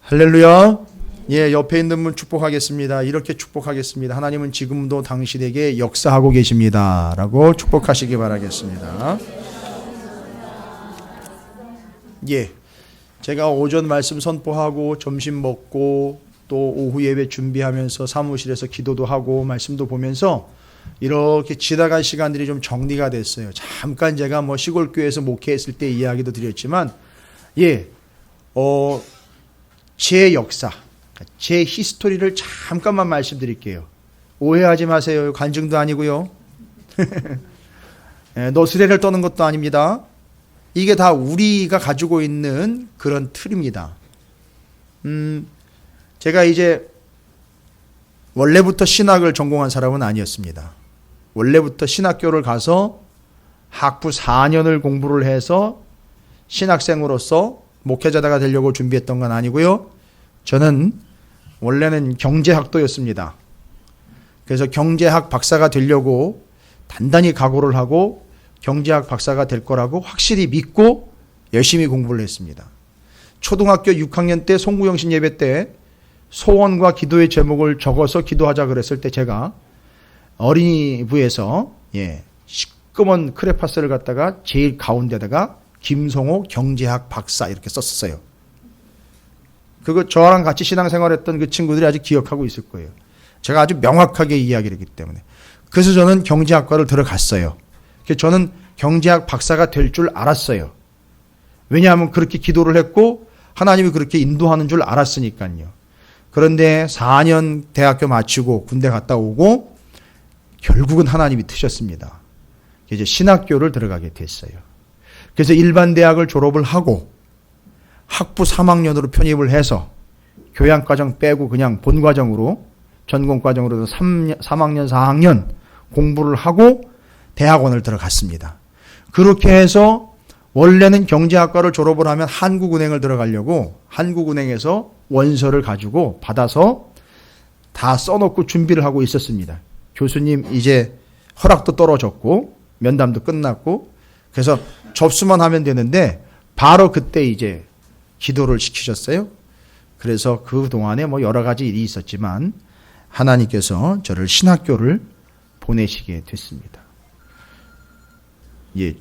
할렐루야. 예, 옆에 있는 분 축복하겠습니다. 이렇게 축복하겠습니다. 하나님은 지금도 당신에게 역사하고 계십니다. 라고 축복하시기 바라겠습니다. 예, 제가 오전 말씀 선포하고 점심 먹고 또 오후 예배 준비하면서 사무실에서 기도도 하고 말씀도 보면서 이렇게 지나간 시간들이 좀 정리가 됐어요. 잠깐 제가 시골교회에서 목회했을 때 이야기도 드렸지만, 예, 제 역사, 제 히스토리를 잠깐만 말씀드릴게요. 오해하지 마세요. 간증도 아니고요. 너스레를 떠는 것도 아닙니다. 이게 다 우리가 가지고 있는 그런 틀입니다. 제가 이제 원래부터 신학을 전공한 사람은 아니었습니다. 원래부터 신학교를 가서 학부 4년을 공부를 해서 신학생으로서 목회자가 되려고 준비했던 건 아니고요. 저는 원래는 경제학도였습니다. 그래서 경제학 박사가 되려고 단단히 각오를 하고 경제학 박사가 될 거라고 확실히 믿고 열심히 공부를 했습니다. 초등학교 6학년 때 송구영신 예배 때 소원과 기도의 제목을 적어서 기도하자 그랬을 때 제가 어린이부에서 시꺼먼 크레파스를 갖다가 제일 가운데다가 김성호 경제학 박사 이렇게 썼어요. 그거 저랑 같이 신앙생활했던 그 친구들이 아직 기억하고 있을 거예요. 제가 아주 명확하게 이야기를 했기 때문에. 그래서 저는 경제학과를 들어갔어요. 그래서 저는 경제학 박사가 될 줄 알았어요. 왜냐하면 그렇게 기도를 했고 하나님이 그렇게 인도하는 줄 알았으니까요. 그런데 4년 대학교 마치고 군대 갔다 오고 결국은 하나님이 트셨습니다. 이제 신학교를 들어가게 됐어요. 그래서 일반 대학을 졸업을 하고 학부 3학년으로 편입을 해서 교양과정 빼고 그냥 본과정으로 전공과정으로 3학년 4학년 공부를 하고 대학원을 들어갔습니다. 그렇게 해서 원래는 경제학과를 졸업을 하면 한국은행을 들어가려고 한국은행에서 원서를 가지고 받아서 다 써놓고 준비를 하고 있었습니다. 교수님 이제 허락도 떨어졌고 면담도 끝났고 그래서 접수만 하면 되는데 바로 그때 이제 기도를 시키셨어요. 그래서 그 동안에 여러 가지 일이 있었지만 하나님께서 저를 신학교를 보내시게 됐습니다. 예,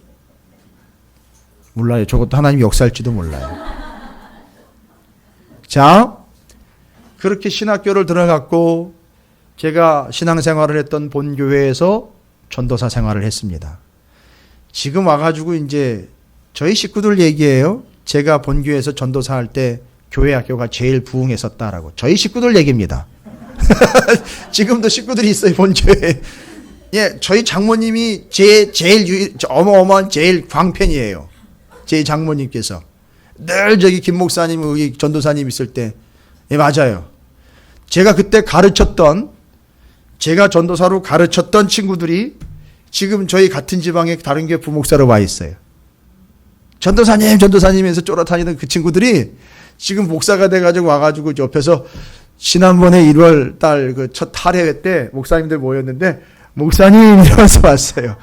몰라요. 저것도 하나님 역사일지도 몰라요. 자, 그렇게 신학교를 들어갔고 제가 신앙생활을 했던 본교회에서 전도사 생활을 했습니다. 지금 와가지고 이제 저희 식구들 얘기예요. 제가 본교회에서 전도사 할 때 교회 학교가 제일 부흥했었다라고. 저희 식구들 얘기입니다. 지금도 식구들이 있어요, 본교회에. 예, 저희 장모님이 제일 어마어마한 제일 광팬이에요. 제 장모님께서. 늘 저기 김 목사님, 여기 전도사님 있을 때. 예, 맞아요. 제가 그때 제가 전도사로 가르쳤던 친구들이 지금 저희 같은 지방에 다른 교회 부목사로 와 있어요. 전도사님에서 쫄아다니던 그 친구들이 지금 목사가 돼가지고 와가지고 옆에서 지난번에 1월 달 그 첫 할례회 때 목사님들 모였는데 목사님 이러면서 왔어요.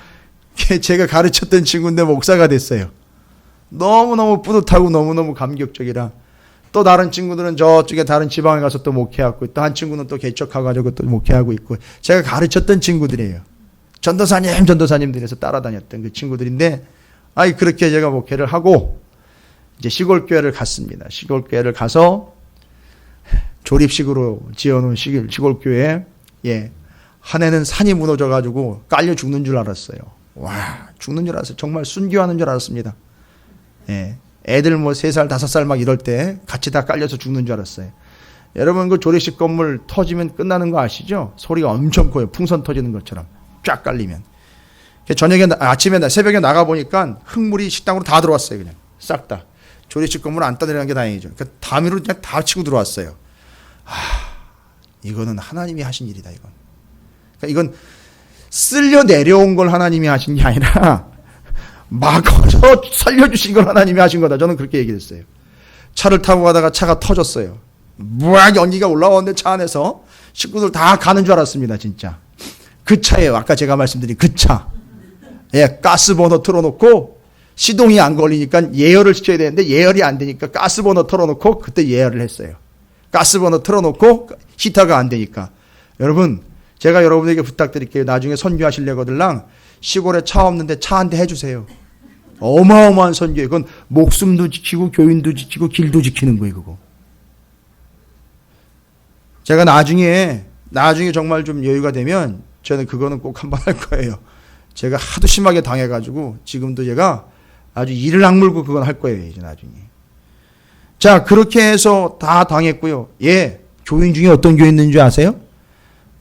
제가 가르쳤던 친구인데 목사가 됐어요. 너무너무 뿌듯하고 너무너무 감격적이라 또 다른 친구들은 저쪽에 다른 지방에 가서 또 목회하고 또 한 친구는 또 개척해가지고 또 목회하고 있고 제가 가르쳤던 친구들이에요. 전도사님들에서 따라다녔던 그 친구들인데 그렇게 제가 목회를 하고 이제 시골교회를 갔습니다. 시골교회를 가서 조립식으로 지어놓은 시골교회에 한 해는 산이 무너져가지고 깔려 죽는 줄 알았어요. 와, 죽는 줄 알았어요. 정말 순교하는 줄 알았습니다. 애들 3살, 5살 막 이럴 때 같이 다 깔려서 죽는 줄 알았어요. 여러분 그 조립식 건물 터지면 끝나는 거 아시죠? 소리가 엄청 커요. 풍선 터지는 것처럼 쫙 깔리면. 아침에 새벽에 나가보니까 흙물이 식당으로 다 들어왔어요. 그냥 싹 다. 조립식 건물 안 떠내려는 게 다행이죠. 그러니까 담이로 그냥 다 치고 들어왔어요. 이거는 하나님이 하신 일이다. 그러니까 이건 쓸려 내려온 걸 하나님이 하신 게 아니라 막아서 살려주신 걸 하나님이 하신 거다. 저는 그렇게 얘기했어요. 차를 타고 가다가 차가 터졌어요. 무악 연기가 올라오는데 차 안에서 식구들 다 가는 줄 알았습니다. 진짜. 그 차예요. 아까 제가 말씀드린 그 차. 가스버너 틀어놓고 시동이 안 걸리니까 예열을 시켜야 되는데 예열이 안 되니까 가스버너 틀어놓고 그때 예열을 했어요. 가스버너 틀어놓고 히터가 안 되니까. 여러분, 제가 여러분에게 부탁드릴게요. 나중에 선교하시려거들랑 시골에 차 없는데 차 한 대 해주세요. 어마어마한 선교예요. 그건 목숨도 지키고 교인도 지키고 길도 지키는 거예요. 그거. 제가 나중에 정말 좀 여유가 되면 저는 그거는 꼭 한번 할 거예요. 제가 하도 심하게 당해가지고 지금도 제가 아주 이를 악물고 그건 할 거예요. 이제 나중에. 자, 그렇게 해서 다 당했고요. 예, 교인 중에 어떤 교인 있는 줄 아세요?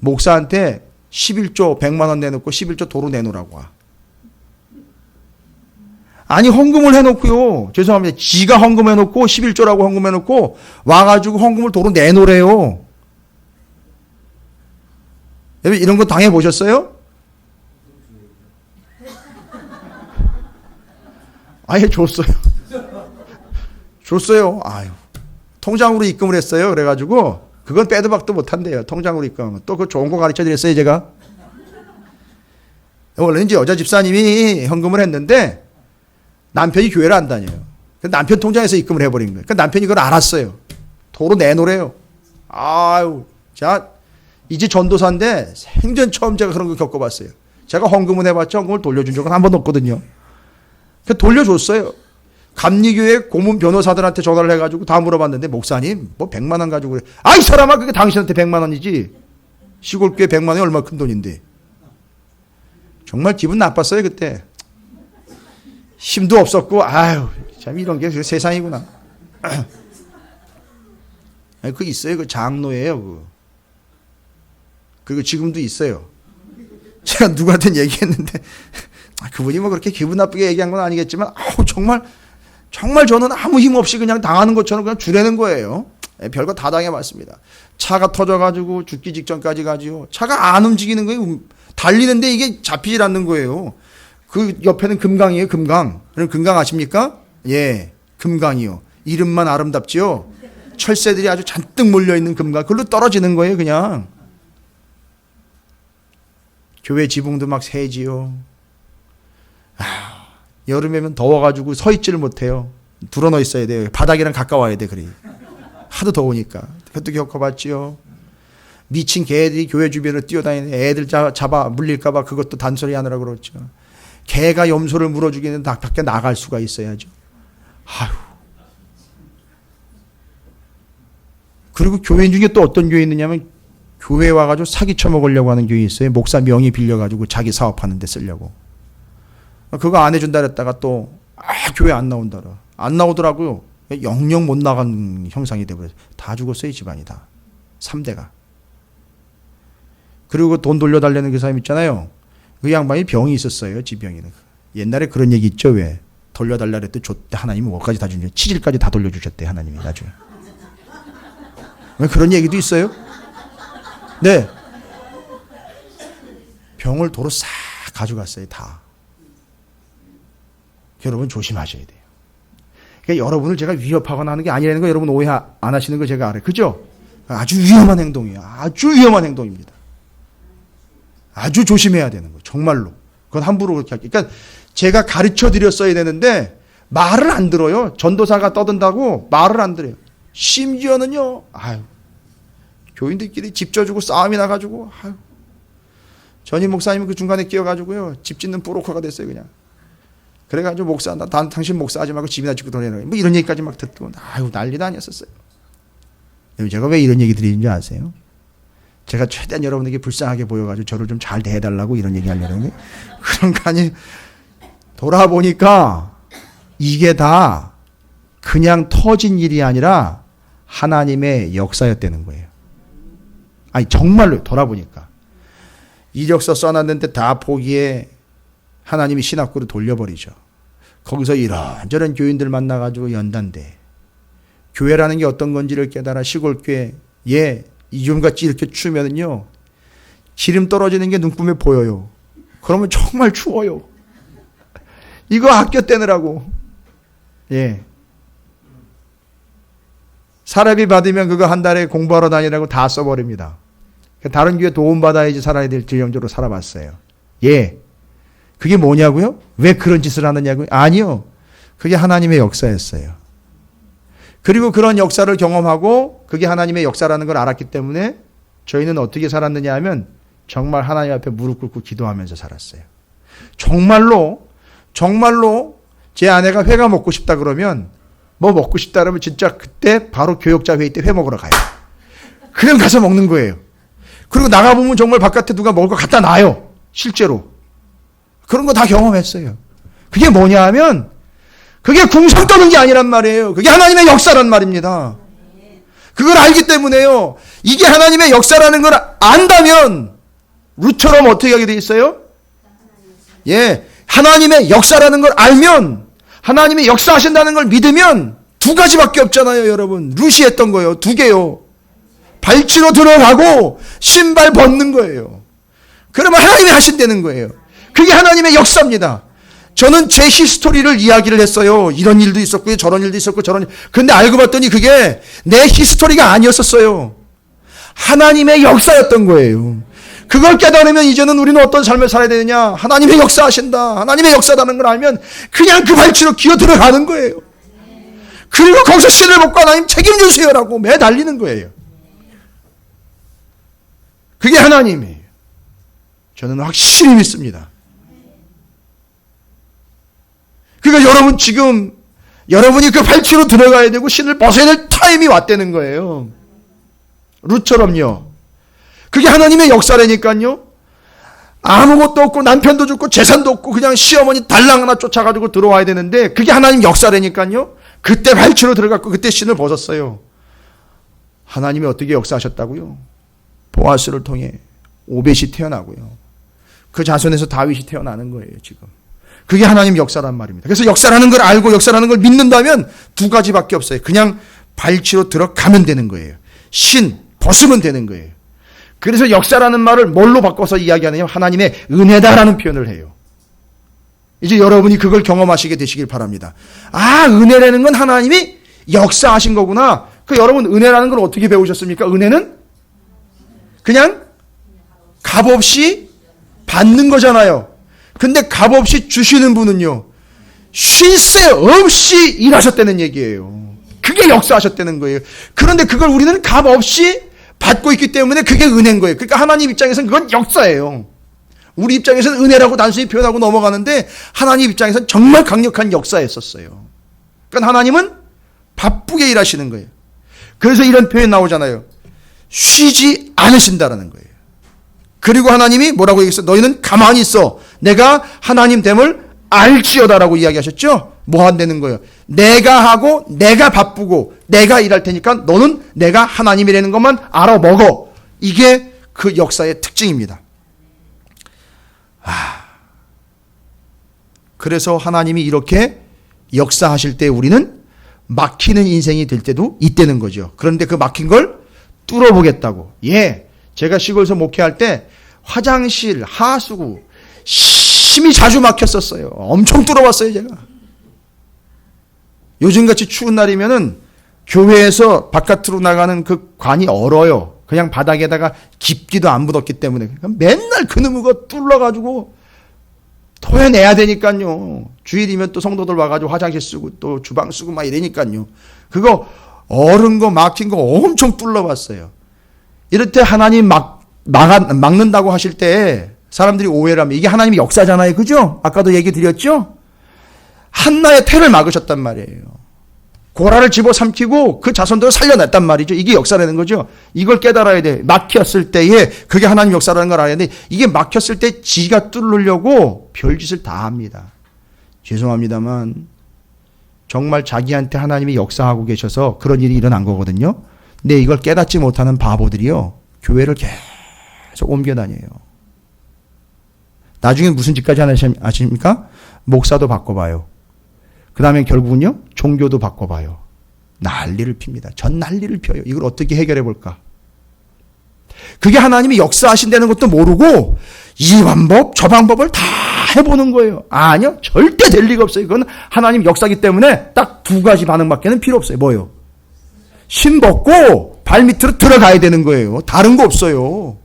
목사한테 11조 100만 원 내놓고 11조 도로 내놓으라고 와. 아니, 헌금을 해놓고요. 죄송합니다. 지가 헌금해놓고 11조라고 헌금해놓고 와가지고 헌금을 도로 내놓으래요. 여러분, 이런 거 당해보셨어요? 아예 줬어요. 줬어요. 아유. 통장으로 입금을 했어요. 그래가지고, 그건 빼도 박도 못한대요. 통장으로 입금하면. 또 그 좋은 거 가르쳐 드렸어요, 제가. 원래 이제 여자 집사님이 헌금을 했는데, 남편이 교회를 안 다녀요. 남편 통장에서 입금을 해버린 거예요. 그러니까 남편이 그걸 알았어요. 도로 내놓으래요. 아유. 자, 이제 전도사인데 생전 처음 제가 그런 거 겪어봤어요. 제가 헌금은 해봤자 헌금을 돌려준 적은 한 번도 없거든요. 돌려줬어요. 감리교회 고문 변호사들한테 전화를 해가지고 다 물어봤는데, 목사님 뭐 100만 원 가지고 그래. 아이 사람아, 그게 당신한테 100만 원이지. 시골교회 100만 원이 얼마나 큰 돈인데. 정말 기분 나빴어요 그때. 힘도 없었고, 아유 참 이런 게 세상이구나. 그 있어요. 그 장로예요. 그리고 지금도 있어요. 제가 누구한테 얘기했는데 그분이 뭐 그렇게 기분 나쁘게 얘기한 건 아니겠지만, 아우 정말 저는 아무 힘 없이 그냥 당하는 것처럼 그냥 주려는 거예요. 별거 다 당해봤습니다. 차가 터져가지고 죽기 직전까지 가지요. 차가 안 움직이는 거예요. 달리는데 이게 잡히질 않는 거예요. 그 옆에는 금강이에요. 금강. 그럼 금강 아십니까? 예, 금강이요. 이름만 아름답지요. 철새들이 아주 잔뜩 몰려있는 금강. 그걸로 떨어지는 거예요 그냥. 교회 지붕도 막 새지요. 여름에면 더워가지고 서 있지를 못해요. 불어넣어 있어야 돼요. 바닥이랑 가까워야 돼. 그래. 하도 더우니까. 그것도 겪어봤지요. 미친 개들이 교회 주변으로 뛰어다니는 애들 잡아 물릴까봐 그것도 단소리 하느라고 그렇죠. 개가 염소를 물어 죽이는 밖에 나갈 수가 있어야죠. 아휴. 그리고 교인 중에 또 어떤 교회 있느냐면, 교회 와가지고 사기 쳐먹으려고 하는 교회 있어요. 목사 명의 빌려가지고 자기 사업하는 데 쓰려고. 그거 안 해준다 그랬다가 또, 교회 안 나온다라. 안 나오더라고요. 영영 못 나간 형상이 돼버려서 다 죽었어요, 집안이 다. 3대가. 그리고 돈 돌려달라는 그 사람 있잖아요. 그 양반이 병이 있었어요, 지병이는. 옛날에 그런 얘기 있죠, 왜? 돌려달라 그랬더니 줬대. 하나님이 뭐까지 다 주냐. 치질까지 다 돌려주셨대, 하나님이 나중에. 왜 그런 얘기도 있어요? 네. 병을 도로 싹 가져갔어요, 다. 여러분 조심하셔야 돼요. 그러니까 여러분을 제가 위협하거나 하는 게 아니라는 거 여러분 오해 안 하시는 거 제가 알아요. 그죠? 아주 위험한 행동이에요. 아주 위험한 행동입니다. 아주 조심해야 되는 거예요. 정말로. 그건 함부로 그렇게 할게요. 그러니까 제가 가르쳐 드렸어야 되는데 말을 안 들어요. 전도사가 떠든다고 말을 안 들어요. 심지어는요. 아유. 교인들끼리 집 져주고 싸움이 나가지고, 아유. 전임 목사님은 그 중간에 끼어가지고요. 집 짓는 브로커가 됐어요, 그냥. 그래가지고 목사, 당신 목사하지 말고 집이나 짓고 돈내라. 뭐 이런 얘기까지 막 듣고, 아유, 난리도 아니었었어요. 제가 왜 이런 얘기 드리는지 아세요? 제가 최대한 여러분에게 불쌍하게 보여가지고 저를 좀 잘 대해달라고 이런 얘기 하려는 게 그런 거 아니. 돌아보니까 이게 다 그냥 터진 일이 아니라 하나님의 역사였다는 거예요. 아니 정말로 돌아보니까 이력서 써놨는데 다 포기해. 하나님이 신학구로 돌려버리죠. 거기서 이런저런 교인들 만나가지고 연단돼. 교회라는 게 어떤 건지를 깨달아. 시골교회 이좀같이 이렇게 추우면은요 기름 떨어지는 게 눈금에 보여요. 그러면 정말 추워요. 이거 학교 떼느라고. 예. 사례비 받으면 그거 한 달에 공부하러 다니라고 다 써버립니다. 다른 교회 도움받아야지 살아야 될 지형적으로 살아봤어요. 예. 그게 뭐냐고요? 왜 그런 짓을 하느냐고요? 아니요. 그게 하나님의 역사였어요. 그리고 그런 역사를 경험하고 그게 하나님의 역사라는 걸 알았기 때문에 저희는 어떻게 살았느냐 하면 정말 하나님 앞에 무릎 꿇고 기도하면서 살았어요. 정말로 제 아내가 회가 먹고 싶다 그러면 뭐 먹고 싶다 그러면 진짜 그때 바로 교역자 회의 때 회 먹으러 가요. 그냥 가서 먹는 거예요. 그리고 나가보면 정말 바깥에 누가 먹을 거 갖다 놔요. 실제로. 그런 거 다 경험했어요. 그게 뭐냐 하면 그게 궁상 떠는 게 아니란 말이에요. 그게 하나님의 역사란 말입니다. 그걸 알기 때문에요. 이게 하나님의 역사라는 걸 안다면 룻처럼 어떻게 하게 돼 있어요? 예, 하나님의 역사라는 걸 알면, 하나님의 역사하신다는 걸 믿으면 두 가지밖에 없잖아요, 여러분. 룻이 했던 거예요. 두 개요. 발치로 들어가고 신발 벗는 거예요. 그러면 하나님이 하신다는 거예요. 그게 하나님의 역사입니다. 저는 제 히스토리를 이야기를 했어요. 이런 일도 있었고요, 저런 일도 있었고, 저런 일. 근데 알고 봤더니 그게 내 히스토리가 아니었었어요. 하나님의 역사였던 거예요. 그걸 깨달으면 이제는 우리는 어떤 삶을 살아야 되느냐? 하나님의 역사하신다. 하나님의 역사라는 걸 알면 그냥 그 발치로 기어 들어가는 거예요. 그리고 거기서 신을 벗고 하나님 책임주세요라고 매달리는 거예요. 그게 하나님이에요. 저는 확실히 믿습니다. 그러니까 여러분 지금 여러분이 그 발치로 들어가야 되고 신을 벗어야 될 타임이 왔다는 거예요. 룻처럼요. 그게 하나님의 역사라니까요. 아무것도 없고 남편도 죽고 재산도 없고 그냥 시어머니 달랑 하나 쫓아가지고 들어와야 되는데 그게 하나님 역사라니까요. 그때 발치로 들어갔고 그때 신을 벗었어요. 하나님이 어떻게 역사하셨다고요? 보아스를 통해 오벳이 태어나고요. 그 자손에서 다윗이 태어나는 거예요, 지금. 그게 하나님 역사란 말입니다. 그래서 역사라는 걸 알고 역사라는 걸 믿는다면 두 가지밖에 없어요. 그냥 발치로 들어가면 되는 거예요. 신 벗으면 되는 거예요. 그래서 역사라는 말을 뭘로 바꿔서 이야기하느냐? 하나님의 은혜다라는 표현을 해요. 이제 여러분이 그걸 경험하시게 되시길 바랍니다. 아, 은혜라는 건 하나님이 역사하신 거구나. 그 여러분 은혜라는 걸 어떻게 배우셨습니까? 은혜는 그냥 값없이 받는 거잖아요. 근데 값없이 주시는 분은요, 쉴 새 없이 일하셨다는 얘기예요. 그게 역사하셨다는 거예요. 그런데 그걸 우리는 값없이 받고 있기 때문에 그게 은혜인 거예요. 그러니까 하나님 입장에서는 그건 역사예요. 우리 입장에서는 은혜라고 단순히 표현하고 넘어가는데 하나님 입장에서는 정말 강력한 역사였었어요. 그러니까 하나님은 바쁘게 일하시는 거예요. 그래서 이런 표현 나오잖아요. 쉬지 않으신다라는 거예요. 그리고 하나님이 뭐라고 얘기했어요? 너희는 가만히 있어. 내가 하나님 됨을 알지어다라고 이야기하셨죠? 뭐 한다는 거예요? 내가 하고 내가 바쁘고 내가 일할 테니까 너는 내가 하나님이라는 것만 알아먹어. 이게 그 역사의 특징입니다. 그래서 하나님이 이렇게 역사하실 때 우리는 막히는 인생이 될 때도 있다는 거죠. 그런데 그 막힌 걸 뚫어보겠다고. 예, 제가 시골에서 목회할 때 화장실, 하수구 심히 자주 막혔었어요. 엄청 뚫어봤어요, 제가. 요즘같이 추운 날이면은 교회에서 바깥으로 나가는 그 관이 얼어요. 그냥 바닥에다가 깊기도 안 묻었기 때문에. 맨날 그놈의 거 뚫러가지고 토해내야 되니까요. 주일이면 또 성도들 와가지고 화장실 쓰고 또 주방 쓰고 막 이러니까요. 그거 얼은 거 막힌 거 엄청 뚫러봤어요. 이럴 때 하나님 막는다고 하실 때 사람들이 오해를 하면 이게 하나님의 역사잖아요. 그죠? 아까도 얘기 드렸죠? 한나의 태를 막으셨단 말이에요. 고라를 집어삼키고 그 자손들을 살려냈단 말이죠. 이게 역사라는 거죠. 이걸 깨달아야 돼. 막혔을 때에 그게 하나님 역사라는 걸 알아야 돼. 이게 막혔을 때 지가 뚫으려고 별짓을 다 합니다. 죄송합니다만 정말 자기한테 하나님이 역사하고 계셔서 그런 일이 일어난 거거든요. 근데 이걸 깨닫지 못하는 바보들이요. 교회를 계속 옮겨 다녀요. 나중에 무슨 짓까지 아십니까? 목사도 바꿔봐요. 그 다음에 결국은요, 종교도 바꿔봐요. 난리를 핍니다. 전 난리를 펴요. 이걸 어떻게 해결해 볼까? 그게 하나님이 역사하신다는 것도 모르고 이 방법, 저 방법을 다 해보는 거예요. 아니요, 절대 될 리가 없어요. 그건 하나님 역사기 때문에 딱 두 가지 반응밖에는 필요 없어요. 뭐예요? 신 벗고 발 밑으로 들어가야 되는 거예요. 다른 거 없어요.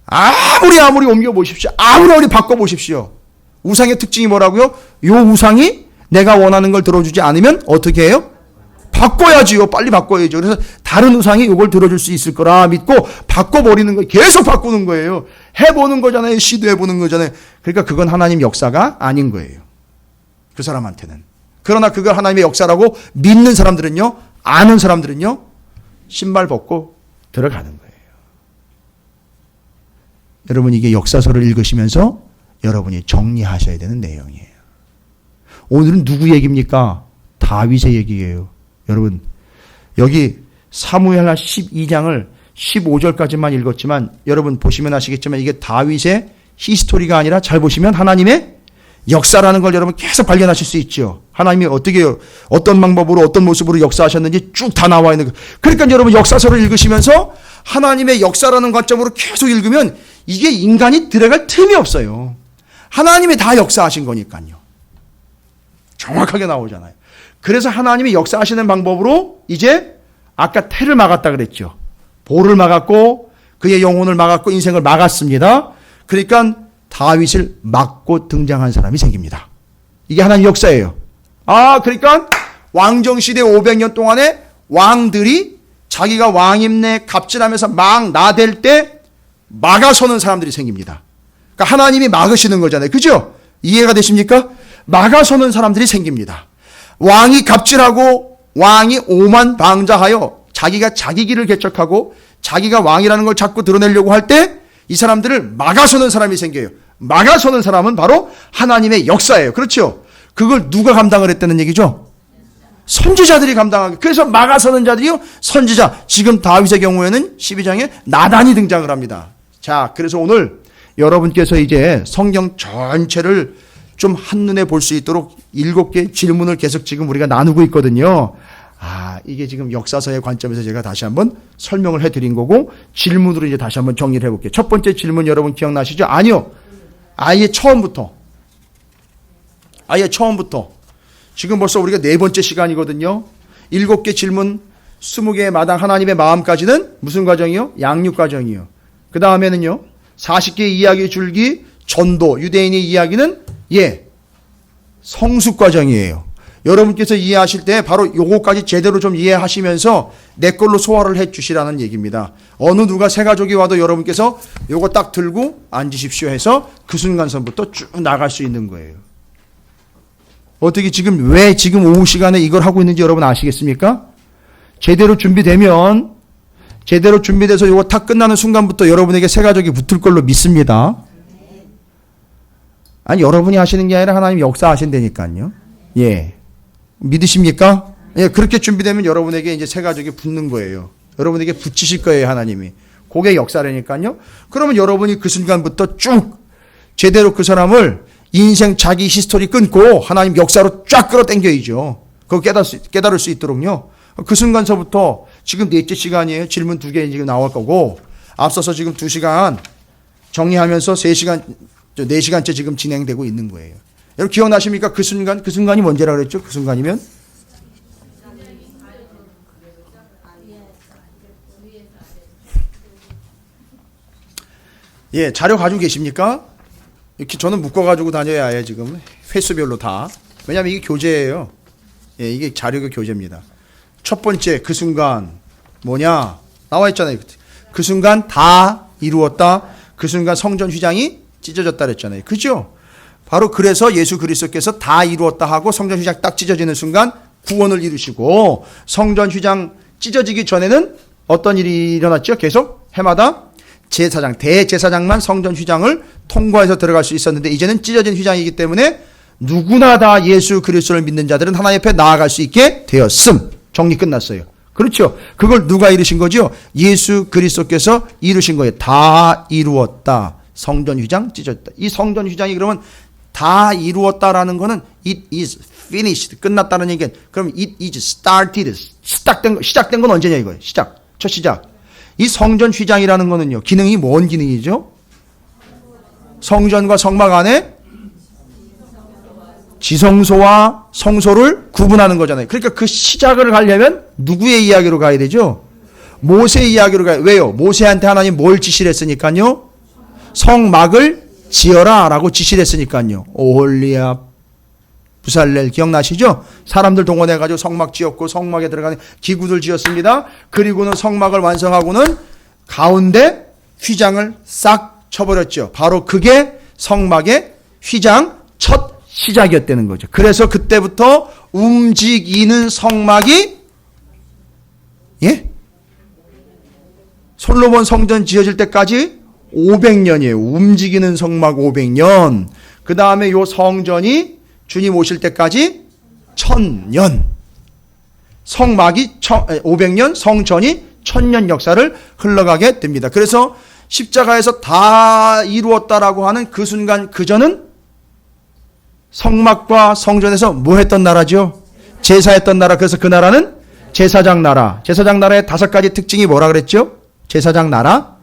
아무리 옮겨보십시오. 아무리 바꿔보십시오. 우상의 특징이 뭐라고요? 요 우상이 내가 원하는 걸 들어주지 않으면 어떻게 해요? 바꿔야지요. 빨리 바꿔야죠. 그래서 다른 우상이 이걸 들어줄 수 있을 거라 믿고 바꿔버리는 거예요. 계속 바꾸는 거예요. 해보는 거잖아요. 시도해보는 거잖아요. 그러니까 그건 하나님 역사가 아닌 거예요. 그 사람한테는. 그러나 그걸 하나님의 역사라고 믿는 사람들은요, 아는 사람들은요, 신발 벗고 들어가는 거예요. 여러분, 이게 역사서를 읽으시면서 여러분이 정리하셔야 되는 내용이에요. 오늘은 누구 얘기입니까? 다윗의 얘기예요. 여러분, 여기 사무엘하 12장을 15절까지만 읽었지만 여러분 보시면 아시겠지만 이게 다윗의 히스토리가 아니라 잘 보시면 하나님의 역사라는 걸 여러분 계속 발견하실 수 있죠. 하나님이 어떻게, 어떤 방법으로, 어떤 모습으로 역사하셨는지 쭉 다 나와 있는 거예요. 그러니까 여러분 역사서를 읽으시면서 하나님의 역사라는 관점으로 계속 읽으면 이게 인간이 들어갈 틈이 없어요. 하나님이 다 역사하신 거니까요. 정확하게 나오잖아요. 그래서 하나님이 역사하시는 방법으로 이제 아까 태를 막았다 그랬죠. 볼을 막았고 그의 영혼을 막았고 인생을 막았습니다. 그러니까 다윗을 막고 등장한 사람이 생깁니다. 이게 하나님 역사예요. 그러니까 왕정시대 500년 동안에 왕들이 자기가 왕임내 갑질하면서 막 나댈 때 막아서는 사람들이 생깁니다. 그러니까 하나님이 막으시는 거잖아요. 그죠? 이해가 되십니까? 막아서는 사람들이 생깁니다. 왕이 갑질하고 왕이 오만방자하여 자기가 자기 길을 개척하고 자기가 왕이라는 걸 자꾸 드러내려고 할 때 이 사람들을 막아서는 사람이 생겨요. 막아서는 사람은 바로 하나님의 역사예요. 그렇죠? 그걸 누가 감당을 했다는 얘기죠? 선지자들이 감당하게. 그래서 막아서는 자들이요, 선지자. 지금 다윗의 경우에는 12장에 나단이 등장을 합니다. 자, 그래서 오늘 여러분께서 이제 성경 전체를 좀 한눈에 볼 수 있도록 7개 질문을 계속 지금 우리가 나누고 있거든요. 이게 지금 역사서의 관점에서 제가 다시 한번 설명을 해드린 거고, 질문으로 이제 다시 한번 정리를 해볼게요. 첫 번째 질문 여러분 기억나시죠? 아니요. 아예 처음부터. 지금 벌써 우리가 4번째 시간이거든요. 7개 질문, 20개의 마당 하나님의 마음까지는 무슨 과정이요? 양육 과정이요. 그 다음에는요, 40개의 이야기 줄기, 전도, 유대인의 이야기는 성숙 과정이에요. 여러분께서 이해하실 때 바로 요거까지 제대로 좀 이해하시면서 내 걸로 소화를 해 주시라는 얘기입니다. 어느 누가 새 가족이 와도 여러분께서 요거 딱 들고 앉으십시오 해서 그 순간선부터 쭉 나갈 수 있는 거예요. 어떻게 왜 지금 오후 시간에 이걸 하고 있는지 여러분 아시겠습니까? 제대로 준비돼서 요거 딱 끝나는 순간부터 여러분에게 새 가족이 붙을 걸로 믿습니다. 아니, 여러분이 하시는 게 아니라 하나님 역사하신다니까요. 믿으십니까? 그렇게 준비되면 여러분에게 이제 새 가족이 붙는 거예요. 여러분에게 붙이실 거예요, 하나님이. 그게 역사라니까요. 그러면 여러분이 그 순간부터 쭉 제대로 그 사람을 인생 자기 히스토리 끊고 하나님 역사로 쫙 끌어당겨야죠. 그거 깨달을 수 있도록요. 그 순간서부터 지금 4째 시간이에요. 질문 2개 지금 나올 거고, 앞서서 지금 2시간 정리하면서 4시간째 지금 진행되고 있는 거예요. 여러분 기억나십니까? 그 순간이 뭔지라 그랬죠? 그 순간이면? 자료 가지고 계십니까? 이렇게 저는 묶어가지고 다녀야 해요, 지금. 횟수별로 다. 왜냐하면 이게 교재예요. 이게 자료가 교재입니다. 첫 번째, 그 순간 뭐냐? 나와 있잖아요. 그 순간 다 이루었다. 그 순간 성전 휘장이 찢어졌다 그랬잖아요. 그죠? 바로 그래서 예수 그리스도께서 다 이루었다 하고 성전 휘장 딱 찢어지는 순간 구원을 이루시고, 성전 휘장 찢어지기 전에는 어떤 일이 일어났죠? 계속 해마다 대제사장만 성전 휘장을 통과해서 들어갈 수 있었는데, 이제는 찢어진 휘장이기 때문에 누구나 다 예수 그리스도를 믿는 자들은 하나님 앞에 나아갈 수 있게 되었음. 정리 끝났어요. 그렇죠? 그걸 누가 이루신 거죠? 예수 그리스도께서 이루신 거예요. 다 이루었다. 성전 휘장 찢어졌다. 이 성전 휘장이 그러면 다 이루었다라는 거는 it is finished. 끝났다는 얘기는, 그럼 it is started. 시작된 건 언제냐 이거예요. 첫 시작. 이 성전 휘장이라는 거는요, 기능이 뭔 기능이죠? 성전과 성막 안에 지성소와 성소를 구분하는 거잖아요. 그러니까 그 시작을 가려면 누구의 이야기로 가야 되죠? 모세의 이야기로 가야. 왜요? 모세한테 하나님 뭘 지시를 했으니까요? 성막을 지어라 라고 지시를 했으니까요. 오홀리압, 부살렐 기억나시죠? 사람들 동원해가지고 성막 지었고 성막에 들어가는 기구들 지었습니다. 그리고는 성막을 완성하고는 가운데 휘장을 싹 쳐버렸죠. 바로 그게 성막의 휘장 첫 시작이었다는 거죠. 그래서 그때부터 움직이는 성막이 솔로몬 성전 지어질 때까지 500년이에요. 움직이는 성막 500년. 그 다음에 요 성전이 주님 오실 때까지 1000년. 성막이 500년, 성전이 1000년 역사를 흘러가게 됩니다. 그래서 십자가에서 다 이루었다라고 하는 그 순간 그전은 성막과 성전에서 뭐 했던 나라죠? 제사했던 나라. 그래서 그 나라는 제사장 나라. 제사장 나라의 5가지 특징이 뭐라 그랬죠? 제사장 나라.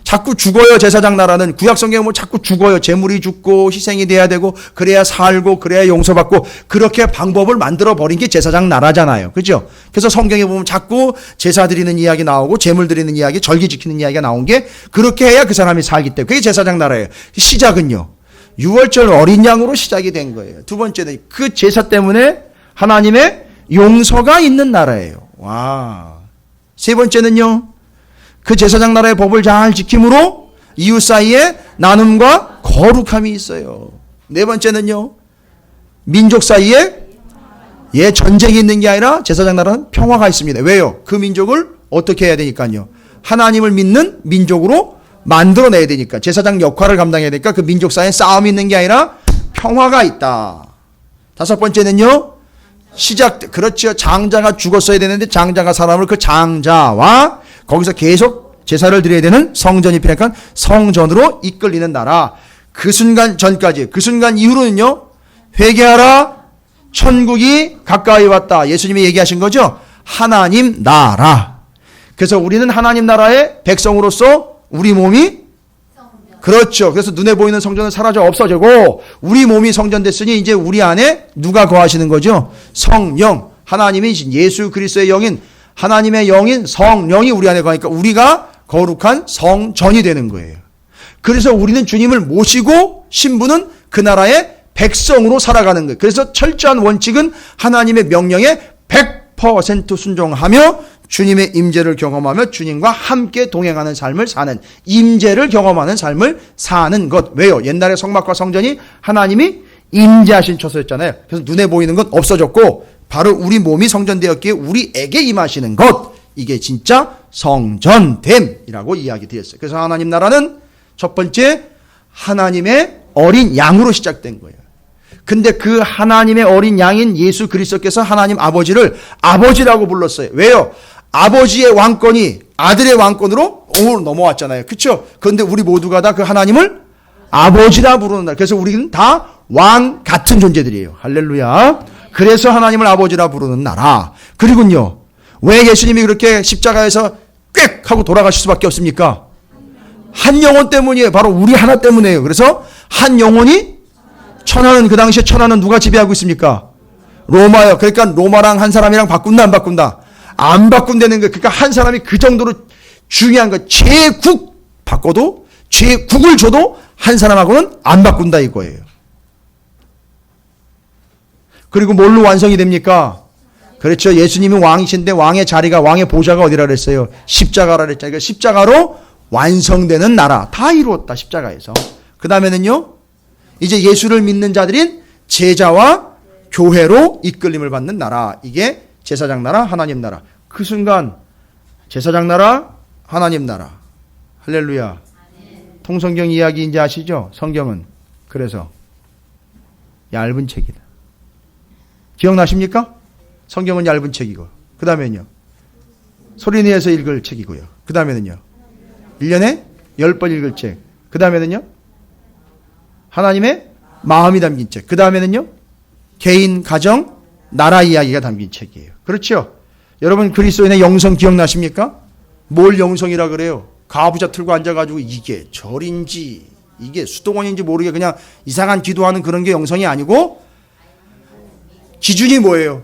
자꾸 죽어요. 제사장 나라는 구약 성경에 뭐 자꾸 죽어요. 제물이 죽고 희생이 돼야 되고 그래야 살고 그래야 용서받고 그렇게 방법을 만들어 버린 게 제사장 나라잖아요. 그죠? 그래서 성경에 보면 자꾸 제사 드리는 이야기 나오고 제물 드리는 이야기, 절기 지키는 이야기가 나온 게 그렇게 해야 그 사람이 살기 때문에 그게 제사장 나라예요. 시작은요. 6월절 어린 양으로 시작이 된 거예요. 두 번째는 그 제사 때문에 하나님의 용서가 있는 나라예요. 와. 세 번째는요. 그 제사장 나라의 법을 잘 지킴으로 이웃 사이에 나눔과 거룩함이 있어요. 네 번째는요. 민족 사이에 전쟁이 있는 게 아니라 제사장 나라는 평화가 있습니다. 왜요? 그 민족을 어떻게 해야 되니까요. 하나님을 믿는 민족으로 만들어내야 되니까. 제사장 역할을 감당해야 되니까 그 민족 사이에 싸움이 있는 게 아니라 평화가 있다. 5번째는요. 그렇죠. 장자가 죽었어야 되는데 장자가 사람을 그 장자와 거기서 계속 제사를 드려야 되는 성전이 필요하니까 성전으로 이끌리는 나라. 그 순간 전까지, 그 순간 이후로는요. 회개하라. 천국이 가까이 왔다. 예수님이 얘기하신 거죠. 하나님 나라. 그래서 우리는 하나님 나라의 백성으로서 우리 몸이 그렇죠. 그래서 눈에 보이는 성전은 사라져 없어지고 우리 몸이 성전 됐으니 이제 우리 안에 누가 거하시는 거죠? 성령. 하나님이 예수 그리스도의 영인 하나님의 영인 성령이 우리 안에 거하니까 우리가 거룩한 성전이 되는 거예요. 그래서 우리는 주님을 모시고 신부는 그 나라의 백성으로 살아가는 거예요. 그래서 철저한 원칙은 하나님의 명령에 100% 순종하며 주님의 임재를 경험하며 주님과 함께 동행하는 삶을 사는 임재를 경험하는 삶을 사는 것. 왜요? 옛날에 성막과 성전이 하나님이 임재하신 처소였잖아요. 그래서 눈에 보이는 건 없어졌고 바로 우리 몸이 성전되었기에 우리에게 임하시는 것. 이게 진짜 성전됨이라고 이야기 드렸어요. 그래서 하나님 나라는 첫 번째 하나님의 어린 양으로 시작된 거예요. 근데 그 하나님의 어린 양인 예수 그리스도께서 하나님 아버지를 아버지라고 불렀어요. 왜요? 아버지의 왕권이 아들의 왕권으로 넘어왔잖아요. 그렇죠? 그런데 우리 모두가 다 그 하나님을 아버지라 부르는다. 그래서 우리는 다 왕 같은 존재들이에요. 할렐루야. 그래서 하나님을 아버지라 부르는 나라. 그리고요. 왜 예수님이 그렇게 십자가에서 꽥 하고 돌아가실 수밖에 없습니까? 한 영혼 때문이에요. 바로 우리 하나 때문이에요. 그래서 한 영혼이 천하는 그 당시에 천하는 누가 지배하고 있습니까? 로마요. 그러니까 로마랑 한 사람이랑 바꾼다 안 바꾼다? 안 바꾼다는 거예요. 그러니까 한 사람이 그 정도로 중요한 거 제국 바꿔도 제국을 줘도 한 사람하고는 안 바꾼다 이거예요. 그리고 뭘로 완성이 됩니까? 그렇죠. 예수님이 왕이신데 왕의 자리가 왕의 보좌가 어디라 그랬어요? 십자가라 그랬잖아요. 그러니까 십자가로 완성되는 나라. 다 이루었다 십자가에서. 그 다음에는요. 이제 예수를 믿는 자들인 제자와 교회로 이끌림을 받는 나라. 이게 제사장 나라, 하나님 나라. 그 순간 제사장 나라, 하나님 나라. 할렐루야. 통성경 이야기 이제 아시죠? 성경은. 그래서 얇은 책이다. 기억나십니까? 성경은 얇은 책이고. 그 다음에는요. 소리내서 읽을 책이고요. 그 다음에는요. 1년에 10번 읽을 책. 그 다음에는요. 하나님의 마음이 담긴 책. 그 다음에는요. 개인, 가정, 나라 이야기가 담긴 책이에요. 그렇죠? 여러분 그리스도인의 영성 기억나십니까? 뭘 영성이라 그래요? 가부좌 틀고 앉아가지고 이게 절인지 이게 수도원인지 모르게 그냥 이상한 기도하는 그런 게 영성이 아니고 기준이 뭐예요?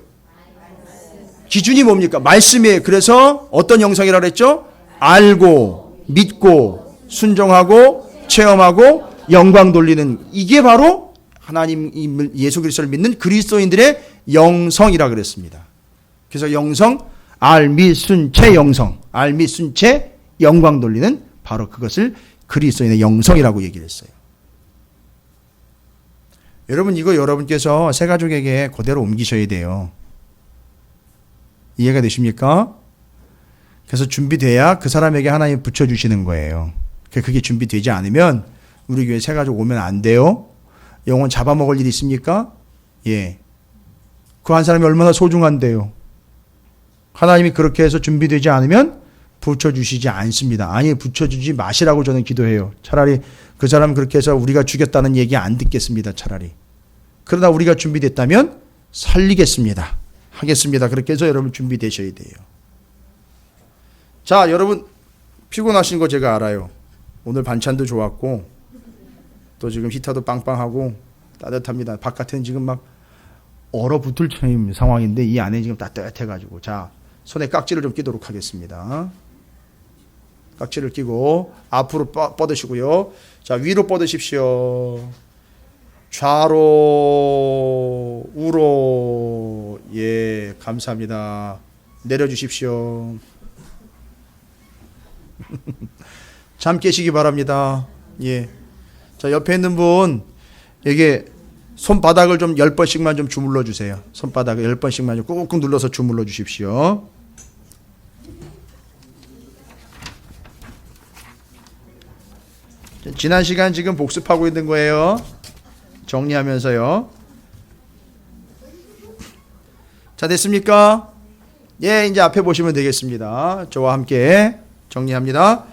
기준이 뭡니까? 말씀이에요. 그래서 어떤 영성이라고 그랬죠? 알고 믿고 순종하고 체험하고 영광 돌리는 이게 바로 하나님 예수 그리스도를 믿는 그리스도인들의 영성이라 그랬습니다. 그래서 영성, 알미순체 영성, 알미순체 영광 돌리는 바로 그것을 그리스도인의 영성이라고 얘기를 했어요. 여러분 이거 여러분께서 새 가족에게 그대로 옮기셔야 돼요. 이해가 되십니까? 그래서 준비돼야 그 사람에게 하나님 붙여주시는 거예요. 그게 준비되지 않으면 우리 교회 새 가족 오면 안 돼요. 영혼 잡아먹을 일 있습니까? 예. 그 한 사람이 얼마나 소중한데요. 하나님이 그렇게 해서 준비되지 않으면 붙여주시지 않습니다. 아니 붙여주지 마시라고 저는 기도해요. 차라리 그 사람 그렇게 해서 우리가 죽였다는 얘기 안 듣겠습니다. 차라리. 그러나 우리가 준비됐다면 살리겠습니다. 하겠습니다. 그렇게 해서 여러분 준비되셔야 돼요. 자, 여러분 피곤하신 거 제가 알아요. 오늘 반찬도 좋았고 또 지금 히터도 빵빵하고 따뜻합니다. 바깥에는 지금 막 얼어붙을 상황인데 이 안에 지금 따뜻해가지고 자, 손에 깍지를 좀 끼도록 하겠습니다. 깍지를 끼고 앞으로 뻗으시고요. 자, 위로 뻗으십시오. 좌로 우로. 예, 감사합니다. 내려주십시오. 잠 깨시기 바랍니다. 예. 자, 옆에 있는 분 여기 손바닥을 좀 10번씩만 좀 주물러 주세요. 손바닥을 10번씩만 좀 꾹꾹 눌러서 주물러 주십시오. 지난 시간 지금 복습하고 있는 거예요. 정리하면서요. 자, 됐습니까? 예, 이제 앞에 보시면 되겠습니다. 저와 함께 정리합니다.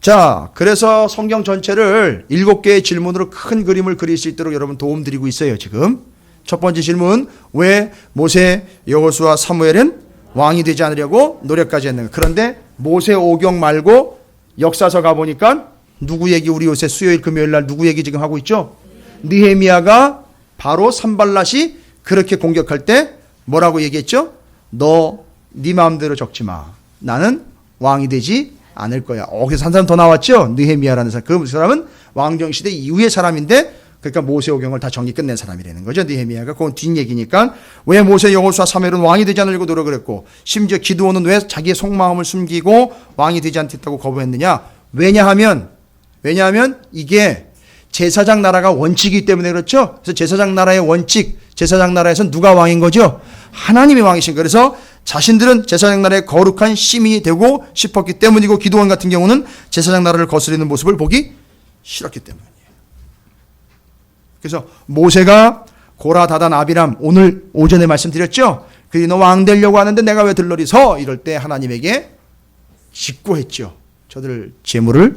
자, 그래서 성경 전체를 7개의 질문으로 큰 그림을 그릴 수 있도록 여러분 도움 드리고 있어요, 지금. 첫 번째 질문, 왜 모세, 여호수아, 사무엘은 왕이 되지 않으려고 노력까지 했는가? 그런데 모세 오경 말고 역사서 가보니까 누구 얘기 우리 요새 수요일 금요일 날 누구 얘기 지금 하고 있죠? 느헤미야가 바로 산발랏이 그렇게 공격할 때 뭐라고 얘기했죠? 너 네 마음대로 적지 마. 나는 왕이 되지 않을 거야. 그래서 한 사람 더 나왔죠? 느헤미야라는 사람. 그 사람은 왕정시대 이후의 사람인데 그러니까 모세오경을 다 정리 끝낸 사람이라는 거죠. 느헤미야가. 그건 뒷얘기니까 왜 모세, 여호수아, 사무엘은 왕이 되지 않으려고 노력을 했고 심지어 기드온은 왜 자기의 속마음을 숨기고 왕이 되지 않겠다고 거부했느냐? 왜냐하면 이게 제사장 나라가 원칙이기 때문에 그렇죠. 그래서 제사장 나라의 원칙, 제사장 나라에서 누가 왕인 거죠? 하나님이 왕이신 거예요. 그래서 자신들은 제사장 나라의 거룩한 시민이 되고 싶었기 때문이고 기드온 같은 경우는 제사장 나라를 거스르는 모습을 보기 싫었기 때문이에요. 그래서 모세가 고라, 다단, 아비람 오늘 오전에 말씀드렸죠. 그들이 너 왕 되려고 하는데 내가 왜 들러리 서? 이럴 때 하나님에게 직고했죠. 저들 재물을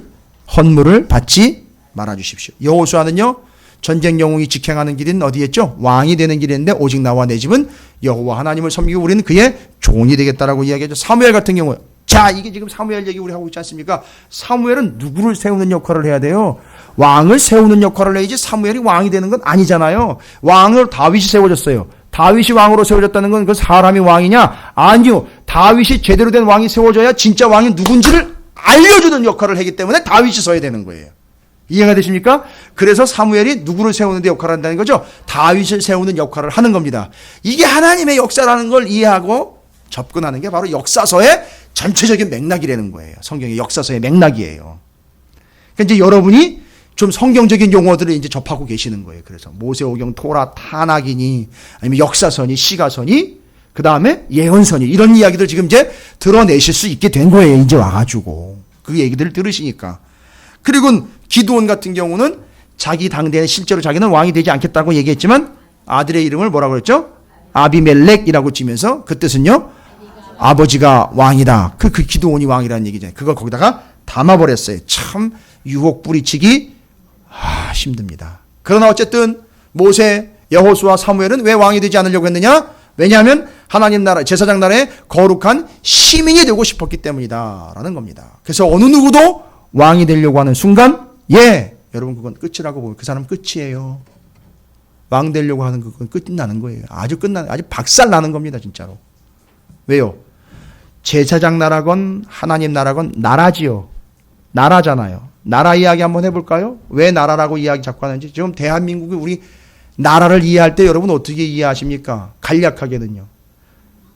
헌물을 받지 말아주십시오. 여호수아는요. 전쟁 영웅이 직행하는 길은 어디였죠? 왕이 되는 길인데 오직 나와 내 집은 여호와 하나님을 섬기고 우리는 그의 종이 되겠다라고 이야기하죠. 사무엘 같은 경우 자 이게 지금 사무엘 얘기 우리 하고 있지 않습니까? 사무엘은 누구를 세우는 역할을 해야 돼요? 왕을 세우는 역할을 해야지 사무엘이 왕이 되는 건 아니잖아요. 왕을 다윗이 세워졌어요. 다윗이 왕으로 세워졌다는 건 그 사람이 왕이냐? 아니요. 다윗이 제대로 된 왕이 세워져야 진짜 왕이 누군지를 알려주는 역할을 하기 때문에 다윗이 서야 되는 거예요. 이해가 되십니까? 그래서 사무엘이 누구를 세우는 데 역할을 한다는 거죠. 다윗을 세우는 역할을 하는 겁니다. 이게 하나님의 역사라는 걸 이해하고 접근하는 게 바로 역사서의 전체적인 맥락이라는 거예요. 성경의 역사서의 맥락이에요. 그러니까 이제 여러분이 좀 성경적인 용어들을 이제 접하고 계시는 거예요. 그래서 모세오경, 토라, 타낙이니 아니면 역사서니 시가서니 그 다음에 예언서니 이런 이야기들 지금 이제 드러내실 수 있게 된 거예요. 이제 와가지고 그 얘기들을 들으시니까. 그리고 기드온 같은 경우는 자기 당대에 실제로 자기는 왕이 되지 않겠다고 얘기했지만 아들의 이름을 뭐라고 그랬죠? 아비멜렉이라고 지면서 그 뜻은요? 아버지가 왕이다. 그 기드온이 왕이라는 얘기잖아요. 그걸 거기다가 담아버렸어요. 참 유혹 뿌리치기 힘듭니다. 그러나 어쨌든 모세, 여호수아, 사무엘은 왜 왕이 되지 않으려고 했느냐? 왜냐하면 하나님 나라, 제사장 나라의 거룩한 시민이 되고 싶었기 때문이다 라는 겁니다. 그래서 어느 누구도 왕이 되려고 하는 순간 여러분 그건 끝이라고 보면 그 사람 끝이에요. 왕 되려고 하는 그건 끝이 나는 거예요. 아주 박살 나는 겁니다. 진짜로. 왜요? 제사장 나라건 하나님 나라건 나라지요. 나라잖아요. 나라 이야기 한번 해볼까요? 왜 나라라고 이야기 자꾸 하는지. 지금 대한민국이 우리 나라를 이해할 때 여러분 어떻게 이해하십니까? 간략하게는요.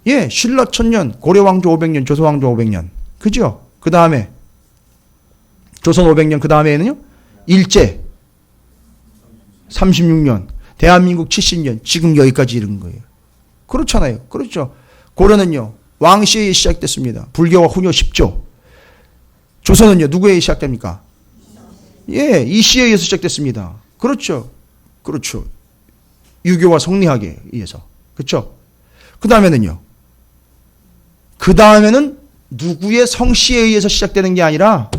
예, 신라 1000년, 고려 왕조 500년, 조선 왕조 500년. 그죠? 그 다음에 조선 500년, 그 다음에는요? 일제 36년, 대한민국 70년, 지금 여기까지 이른 거예요. 그렇잖아요. 그렇죠. 고려는요, 왕 시대에 시작됐습니다. 불교가 훈요 10조. 조선은요, 누구에 시작됩니까? 예, 이 시에 의해서 시작됐습니다. 그렇죠. 그렇죠. 유교와 성리학에 의해서. 그렇죠. 그 다음에는요. 그 다음에는 누구의 성씨에 의해서 시작되는 게 아니라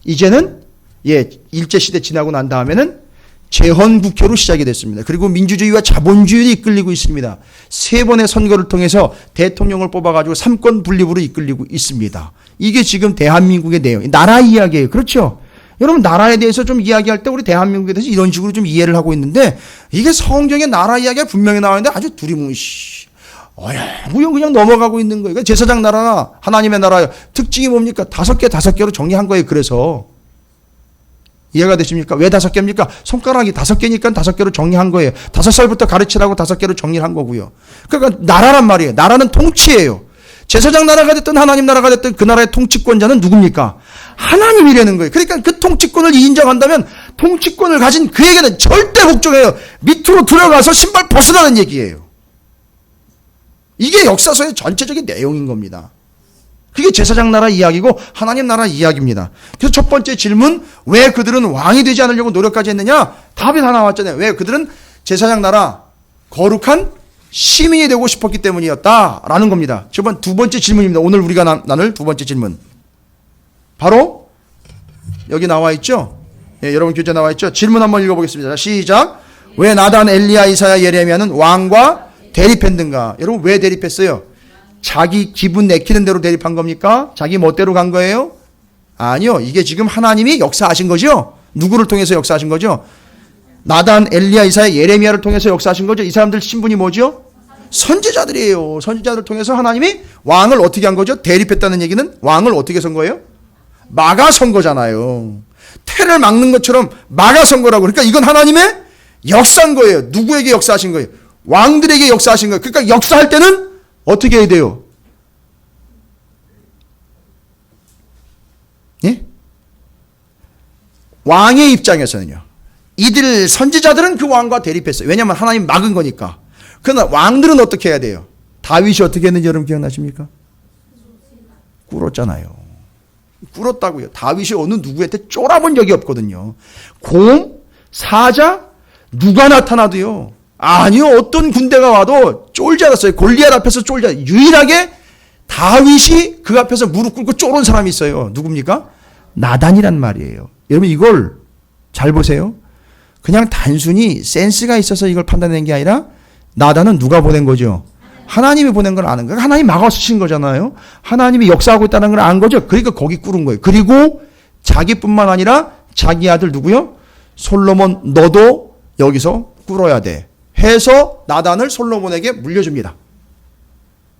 이제는 예, 일제시대 지나고 난 다음에는 제헌국회로 시작이 됐습니다. 그리고 민주주의와 자본주의로 이끌리고 있습니다. 3번의 선거를 통해서 대통령을 뽑아가지고 3권 분립으로 이끌리고 있습니다. 이게 지금 대한민국의 내용, 나라 이야기예요. 그렇죠? 여러분 나라에 대해서 좀 이야기할 때 우리 대한민국에 대해서 이런 식으로 좀 이해를 하고 있는데 이게 성경의 나라 이야기가 분명히 나오는데 아주 두리뭉실 그냥 넘어가고 있는 거예요. 제사장 나라나 하나님의 나라요. 특징이 뭡니까? 5개로 정리한 거예요. 그래서 이해가 되십니까? 왜 5개입니까? 손가락이 5개니까 5개로 정리한 거예요. 5살부터 가르치라고 5개로 정리를 한 거고요. 그러니까 나라란 말이에요. 나라는 통치예요. 제사장 나라가 됐든 하나님 나라가 됐든 그 나라의 통치권자는 누굽니까? 하나님이라는 거예요. 그러니까 그 통치권을 인정한다면 통치권을 가진 그에게는 절대 복종해요. 밑으로 들어가서 신발 벗으라는 얘기예요. 이게 역사서의 전체적인 내용인 겁니다. 그게 제사장 나라 이야기고 하나님 나라 이야기입니다. 그래서 첫 번째 질문, 왜 그들은 왕이 되지 않으려고 노력까지 했느냐? 답이 다 나왔잖아요. 왜 그들은 제사장 나라 거룩한 시민이 되고 싶었기 때문이었다라는 겁니다. 두 번째 질문입니다. 오늘 우리가 나눌 두 번째 질문. 바로 여기 나와 있죠? 예, 여러분 교재 나와 있죠? 질문 한번 읽어보겠습니다. 시작. 왜 나단, 엘리야, 이사야, 예레미야는 왕과 대립했는가? 여러분 왜 대립했어요? 자기 기분 내키는 대로 대립한 겁니까? 자기 멋대로 간 거예요? 아니요. 이게 지금 하나님이 역사하신 거죠? 누구를 통해서 역사하신 거죠? 나단, 엘리야, 이사야, 예레미야를 통해서 역사하신 거죠? 이 사람들 신분이 뭐죠? 선지자들이에요. 선지자들을 통해서 하나님이 왕을 어떻게 한 거죠? 대립했다는 얘기는 왕을 어떻게 선 거예요? 막아선 거잖아요. 태를 막는 것처럼 막아선 거라고. 그러니까 이건 하나님의 역사인 거예요. 누구에게 역사하신 거예요? 왕들에게 역사하신 거예요. 그러니까 역사할 때는 어떻게 해야 돼요? 예? 왕의 입장에서는요. 이들 선지자들은 그 왕과 대립했어요. 왜냐하면 하나님 막은 거니까. 그러나 왕들은 어떻게 해야 돼요? 다윗이 어떻게 했는지 여러분 기억나십니까? 꿇었잖아요. 꿇었다고요. 다윗이 어느 누구한테 쫄아본 적이 없거든요. 곰, 사자, 누가 나타나도요. 아니요. 어떤 군대가 와도 쫄지 않았어요. 골리앗 앞에서 쫄지 않았어요. 유일하게 다윗이 그 앞에서 무릎 꿇고 쫄은 사람이 있어요. 누굽니까? 나단이란 말이에요. 여러분 이걸 잘 보세요. 그냥 단순히 센스가 있어서 이걸 판단하는 게 아니라 나단은 누가 보낸 거죠? 하나님이 보낸 걸 아는 거예요. 하나님이 막아주신 거잖아요. 하나님이 역사하고 있다는 걸 안 거죠. 그러니까 거기 꿇은 거예요. 그리고 자기뿐만 아니라 자기 아들 누구요? 솔로몬 너도 여기서 꿇어야 돼. 해서 나단을 솔로몬에게 물려줍니다.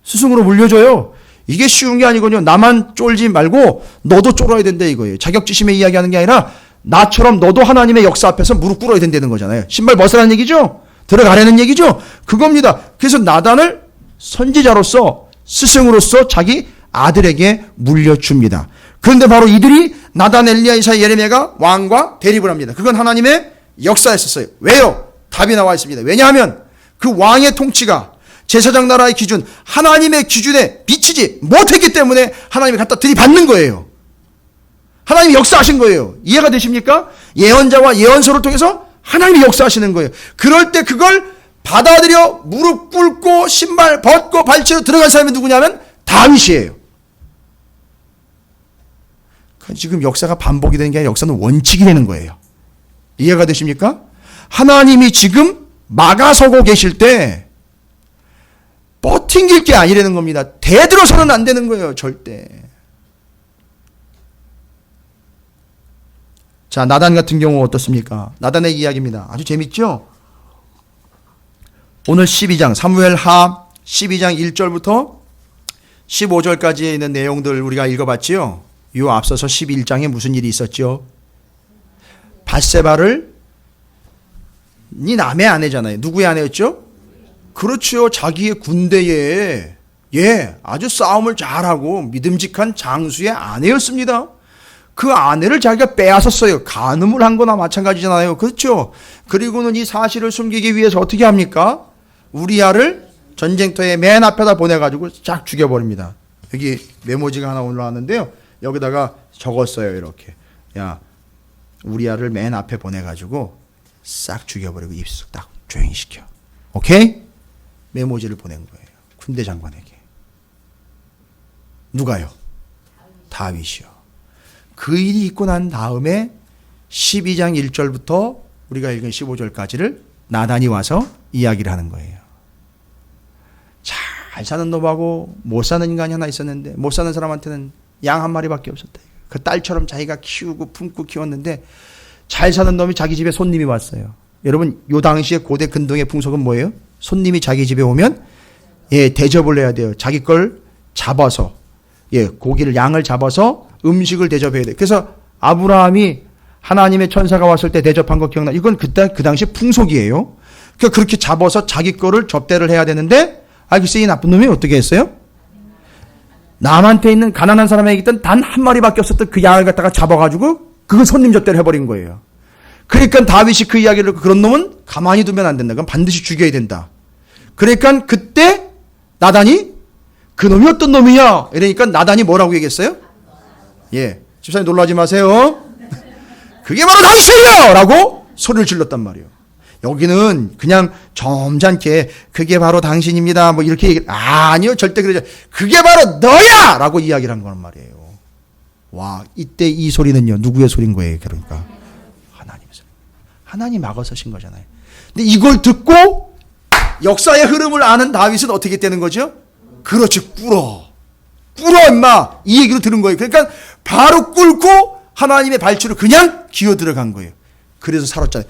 스승으로 물려줘요. 이게 쉬운 게 아니거든요. 나만 쫄지 말고 너도 쫄아야 된다 이거예요. 자격지심에 이야기하는 게 아니라 나처럼 너도 하나님의 역사 앞에서 무릎 꿇어야 된다는 거잖아요. 신발 벗으라는 얘기죠. 들어가라는 얘기죠. 그겁니다. 그래서 나단을 선지자로서 스승으로서 자기 아들에게 물려줍니다. 그런데 바로 이들이 나단, 엘리야, 이사야, 예레미야가 왕과 대립을 합니다. 그건 하나님의 역사였었어요. 왜요? 답이 나와 있습니다. 왜냐하면 그 왕의 통치가 제사장 나라의 기준, 하나님의 기준에 미치지 못했기 때문에 하나님이 갖다 들이받는 거예요. 하나님이 역사하신 거예요. 이해가 되십니까? 예언자와 예언서를 통해서 하나님이 역사하시는 거예요. 그럴 때 그걸 받아들여 무릎 꿇고 신발 벗고 발치로 들어간 사람이 누구냐면 다윗이에요. 지금 역사가 반복이 되는 게 아니라 역사는 원칙이 되는 거예요. 이해가 되십니까? 하나님이 지금 막아서고 계실 때 버팅길 게 아니라는 겁니다. 대들어서는 안 되는 거예요. 절대. 자, 나단 같은 경우 어떻습니까? 나단의 이야기입니다. 아주 재밌죠? 오늘 12장 사무엘하 12장 1절부터 15절까지에 있는 내용들 우리가 읽어봤지요. 이 앞서서 11장에 무슨 일이 있었죠? 밧세바를 네 남의 아내잖아요. 누구의 아내였죠? 그렇죠. 자기의 군대에 아주 싸움을 잘하고 믿음직한 장수의 아내였습니다. 그 아내를 자기가 빼앗았어요. 간음을 한 거나 마찬가지잖아요. 그렇죠. 그리고는 이 사실을 숨기기 위해서 어떻게 합니까? 우리아를 전쟁터에 맨 앞에다 보내가지고 쫙 죽여버립니다. 여기 메모지가 하나 올라왔는데요. 여기다가 적었어요. 이렇게. 야, 우리아를 맨 앞에 보내가지고 싹 죽여버리고 입술 딱 조용히 시켜. 오케이? 메모지를 보낸 거예요. 군대 장관에게. 누가요? 다윗이요. 그 일이 있고 난 다음에 12장 1절부터 우리가 읽은 15절까지를 나단이 와서 이야기를 하는 거예요. 잘 사는 놈하고 못 사는 인간이 하나 있었는데 못 사는 사람한테는 양 한 마리밖에 없었다. 그 딸처럼 자기가 키우고 품고 키웠는데 잘 사는 놈이 자기 집에 손님이 왔어요. 여러분 요 당시에 고대 근동의 풍속은 뭐예요? 손님이 자기 집에 오면 대접을 해야 돼요. 자기 걸 잡아서 고기를 양을 잡아서 음식을 대접해야 돼요. 그래서 아브라함이 하나님의 천사가 왔을 때 대접한 거 기억나? 이건 그 당시 풍속이에요. 그러니까 그렇게 잡아서 자기 거를 접대를 해야 되는데 글쎄 이 나쁜 놈이 어떻게 했어요? 남한테 있는 가난한 사람에게 있던 단 한 마리밖에 없었던 그 양을 갖다가 잡아가지고 그걸 손님 접대를 해버린 거예요. 그러니까 다윗이 그 이야기를 그런 놈은 가만히 두면 안 된다. 그럼 반드시 죽여야 된다. 그러니까 그때 나단이 그 놈이 어떤 놈이야? 이러니까 나단이 뭐라고 얘기했어요? 집사님 놀라지 마세요. 그게 바로 당신이요! 라고 소리를 질렀단 말이에요. 여기는 그냥 점잖게 그게 바로 당신입니다. 뭐 이렇게 얘기 아니요. 절대 그러지. 그게 바로 너야! 라고 이야기를 한 거란 말이에요. 와, 이때 이 소리는요. 누구의 소리인 거예요? 그러니까 하나님의 소리. 하나님 막아서신 거잖아요. 근데 이걸 듣고 역사의 흐름을 아는 다윗은 어떻게 되는 거죠? 그렇지. 꿇어 임마. 이 얘기로 들은 거예요. 그러니까 바로 꿇고 하나님의 발주로 그냥 기어 들어간 거예요. 그래서 살았잖아요.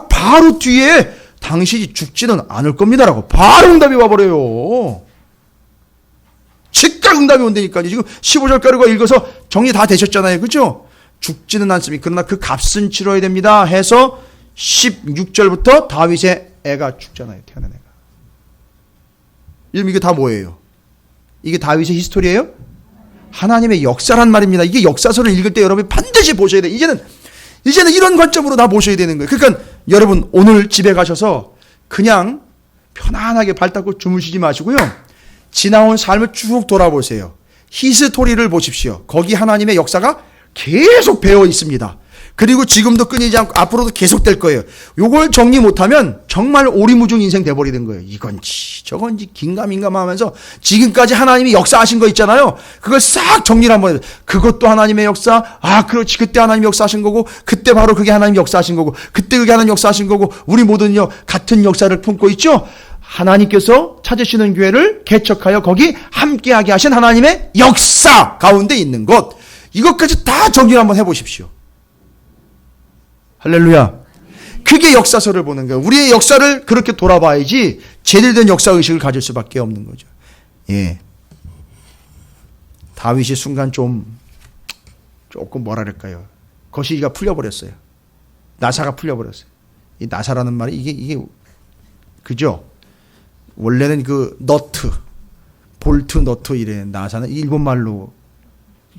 바로 뒤에 당신이 죽지는 않을 겁니다라고 바로 응답이 와버려요. 즉각 응답이 온다니까요. 지금 15절까지가 읽어서 정리 다 되셨잖아요. 그렇죠? 죽지는 않습니다. 그러나 그 값은 치러야 됩니다 해서 16절부터 다윗의 애가 죽잖아요. 태어난 애가. 이게 다 뭐예요? 이게 다윗의 히스토리예요? 하나님의 역사란 말입니다. 이게 역사서를 읽을 때 여러분이 반드시 보셔야 돼요. 이제는 이런 관점으로 다 보셔야 되는 거예요. 그러니까 여러분 오늘 집에 가셔서 그냥 편안하게 발 닦고 주무시지 마시고요. 지나온 삶을 쭉 돌아보세요. 히스토리를 보십시오. 거기 하나님의 역사가 계속 배어 있습니다. 그리고 지금도 끊이지 않고 앞으로도 계속될 거예요. 요걸 정리 못하면 정말 오리무중 인생 돼버리는 거예요. 이건지 저건지 긴가민가하면서 지금까지 하나님이 역사하신 거 있잖아요. 그걸 싹 정리를 한번 해요. 그것도 하나님의 역사. 그렇지. 그때 하나님이 역사하신 거고 그때 바로 그게 하나님이 역사하신 거고 그때 그게 하나님이 역사하신 거고 우리 모두는요 같은 역사를 품고 있죠. 하나님께서 찾으시는 교회를 개척하여 거기 함께하게 하신 하나님의 역사 가운데 있는 것. 이것까지 다 정리를 한번 해보십시오. 할렐루야. 그게 역사서를 보는 거예요. 우리의 역사를 그렇게 돌아봐야지 제대로 된 역사의식을 가질 수밖에 없는 거죠. 다윗이 순간 조금 뭐랄까요. 거시기가 풀려버렸어요. 나사가 풀려버렸어요. 이 나사라는 말이 이게 그죠? 원래는 그 너트, 볼트, 너트 이래. 나사는 일본말로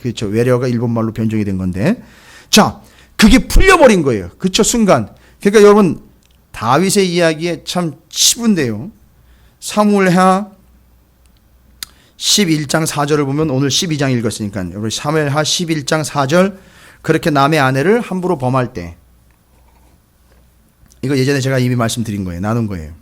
그렇죠. 외래어가 일본말로 변종이 된 건데. 자, 그게 풀려버린 거예요. 그쵸, 순간. 그러니까 여러분, 다윗의 이야기에 참 치부인데요. 사무엘하 11장 4절을 보면 오늘 12장 읽었으니까 여러분 사무엘하 11장 4절 그렇게 남의 아내를 함부로 범할 때 이거 예전에 제가 이미 말씀드린 거예요. 나눈 거예요.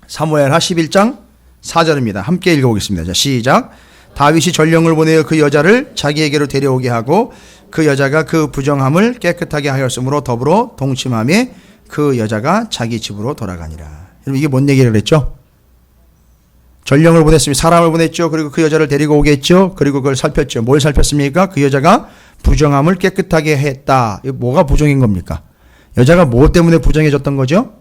사무엘하 11장 4절입니다. 함께 읽어보겠습니다. 자, 시작. 다윗이 전령을 보내어 그 여자를 자기에게로 데려오게 하고 그 여자가 그 부정함을 깨끗하게 하였으므로 더불어 동침함에 그 여자가 자기 집으로 돌아가니라. 여러분 이게 뭔 얘기를 했죠? 전령을 보냈으면 사람을 보냈죠. 그리고 그 여자를 데리고 오겠죠. 그리고 그걸 살폈죠. 뭘 살폈습니까? 그 여자가 부정함을 깨끗하게 했다. 이거 뭐가 부정인 겁니까? 여자가 뭐 때문에 부정해졌던 거죠?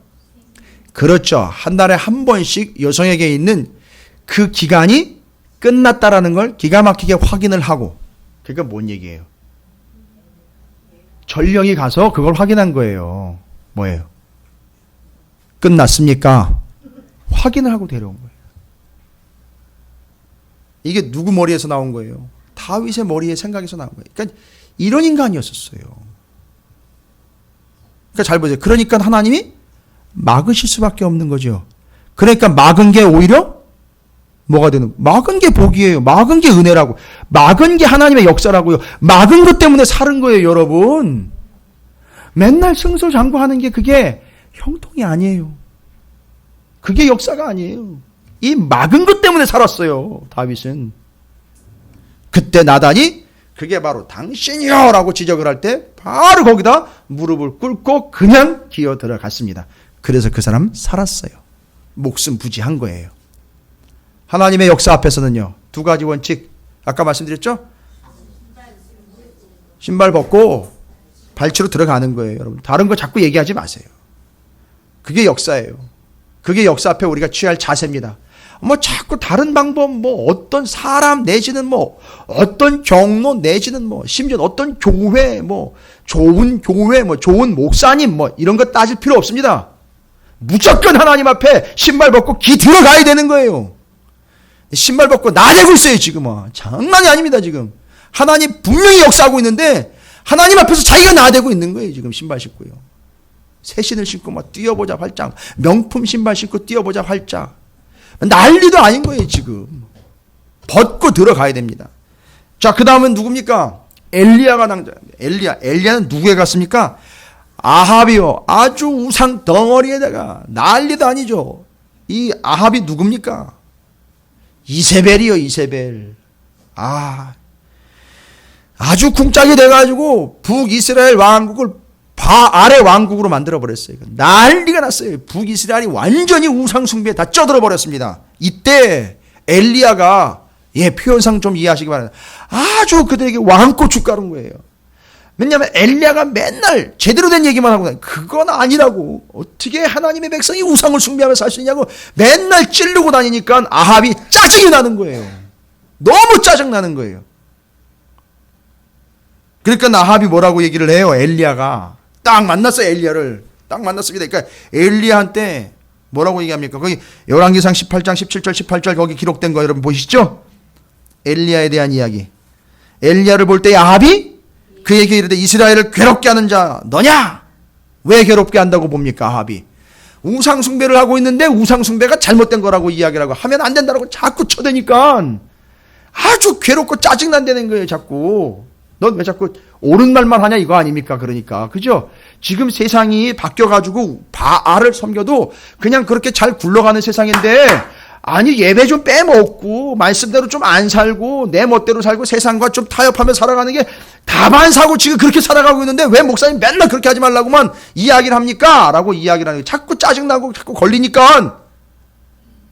그렇죠. 한 달에 한 번씩 여성에게 있는 그 기간이 끝났다라는 걸 기가 막히게 확인을 하고 그러니까 뭔 얘기예요? 전령이 가서 그걸 확인한 거예요. 뭐예요? 끝났습니까? 확인을 하고 데려온 거예요. 이게 누구 머리에서 나온 거예요? 다윗의 머리의 생각에서 나온 거예요. 그러니까 이런 인간이었었어요. 그러니까 잘 보세요. 그러니까 하나님이 막으실 수밖에 없는 거죠. 그러니까 막은 게 오히려 뭐가 되는? 막은 게 복이에요. 막은 게 은혜라고. 막은 게 하나님의 역사라고요. 막은 것 때문에 사는 거예요, 여러분. 맨날 승소장구하는 게 그게 형통이 아니에요. 그게 역사가 아니에요. 이 막은 것 때문에 살았어요, 다윗은. 그때 나단이 그게 바로 당신이요 라고 지적을 할 때 바로 거기다 무릎을 꿇고 그냥 기어 들어갔습니다. 그래서 그 사람 살았어요. 목숨 부지한 거예요. 하나님의 역사 앞에서는요, 두 가지 원칙, 아까 말씀드렸죠? 신발 벗고 발치로 들어가는 거예요, 여러분. 다른 거 자꾸 얘기하지 마세요. 그게 역사예요. 그게 역사 앞에 우리가 취할 자세입니다. 뭐 자꾸 다른 방법, 뭐 어떤 사람 내지는 뭐 어떤 경로 내지는 뭐 심지어 어떤 교회, 뭐 좋은 교회, 뭐 좋은 목사님, 뭐 이런 거 따질 필요 없습니다. 무조건 하나님 앞에 신발 벗고 기 들어가야 되는 거예요. 신발 벗고 나대고 있어요, 지금은. 장난이 아닙니다, 지금. 하나님 분명히 역사하고 있는데 하나님 앞에서 자기가 나대고 있는 거예요, 지금. 신발 신고요. 새 신을 신고 막 뛰어보자 활짝, 명품 신발 신고 뛰어보자 활짝. 난리도 아닌 거예요, 지금. 벗고 들어가야 됩니다. 자, 그 다음은 누굽니까? 엘리야가 낭자입니다. 엘리야는 누구에 갔습니까? 아합이요. 아주 우상 덩어리에다가 난리도 아니죠. 이 아합이 누굽니까? 이세벨이요, 이세벨. 아주 궁짝이 돼가지고 북이스라엘 왕국을 아래 왕국으로 만들어버렸어요. 난리가 났어요. 북이스라엘이 완전히 우상숭배에 다 쪄들어버렸습니다. 이때 엘리야가, 표현상 좀 이해하시기 바랍니다. 아주 그들에게 왕꽃을 깔은 거예요. 왜냐하면 엘리야가 맨날 제대로 된 얘기만 하고 다니고, 그건 아니라고. 어떻게 하나님의 백성이 우상을 숭배하며 살 수 있냐고 맨날 찌르고 다니니까 아합이 짜증이 나는 거예요. 너무 짜증나는 거예요. 그러니까 아합이 뭐라고 얘기를 해요? 엘리야가 딱 만났어요. 엘리야를 딱 만났습니다. 그러니까 엘리야한테 뭐라고 얘기합니까? 거기 열왕기상 18장 17절 18절 거기 기록된 거 여러분 보시죠? 엘리야에 대한 이야기. 엘리야를 볼 때 아합이 그에게 이르되 이스라엘을 괴롭게 하는 자 너냐? 왜 괴롭게 한다고 봅니까? 아합이 우상 숭배를 하고 있는데 우상 숭배가 잘못된 거라고 이야기를 하고 하면 안 된다라고 자꾸 쳐대니까 아주 괴롭고 짜증난다는 거예요. 자꾸 넌 왜 자꾸 옳은 말만 하냐 이거 아닙니까? 그러니까 그죠? 지금 세상이 바뀌어가지고 바알을 섬겨도 그냥 그렇게 잘 굴러가는 세상인데, 아니 예배 좀 빼먹고 말씀대로 좀 안 살고 내 멋대로 살고 세상과 좀 타협하며 살아가는 게 다반사고 지금 그렇게 살아가고 있는데 왜 목사님 맨날 그렇게 하지 말라고만 이야기를 합니까? 라고 이야기를 하는 거예요. 자꾸 짜증나고 자꾸 걸리니까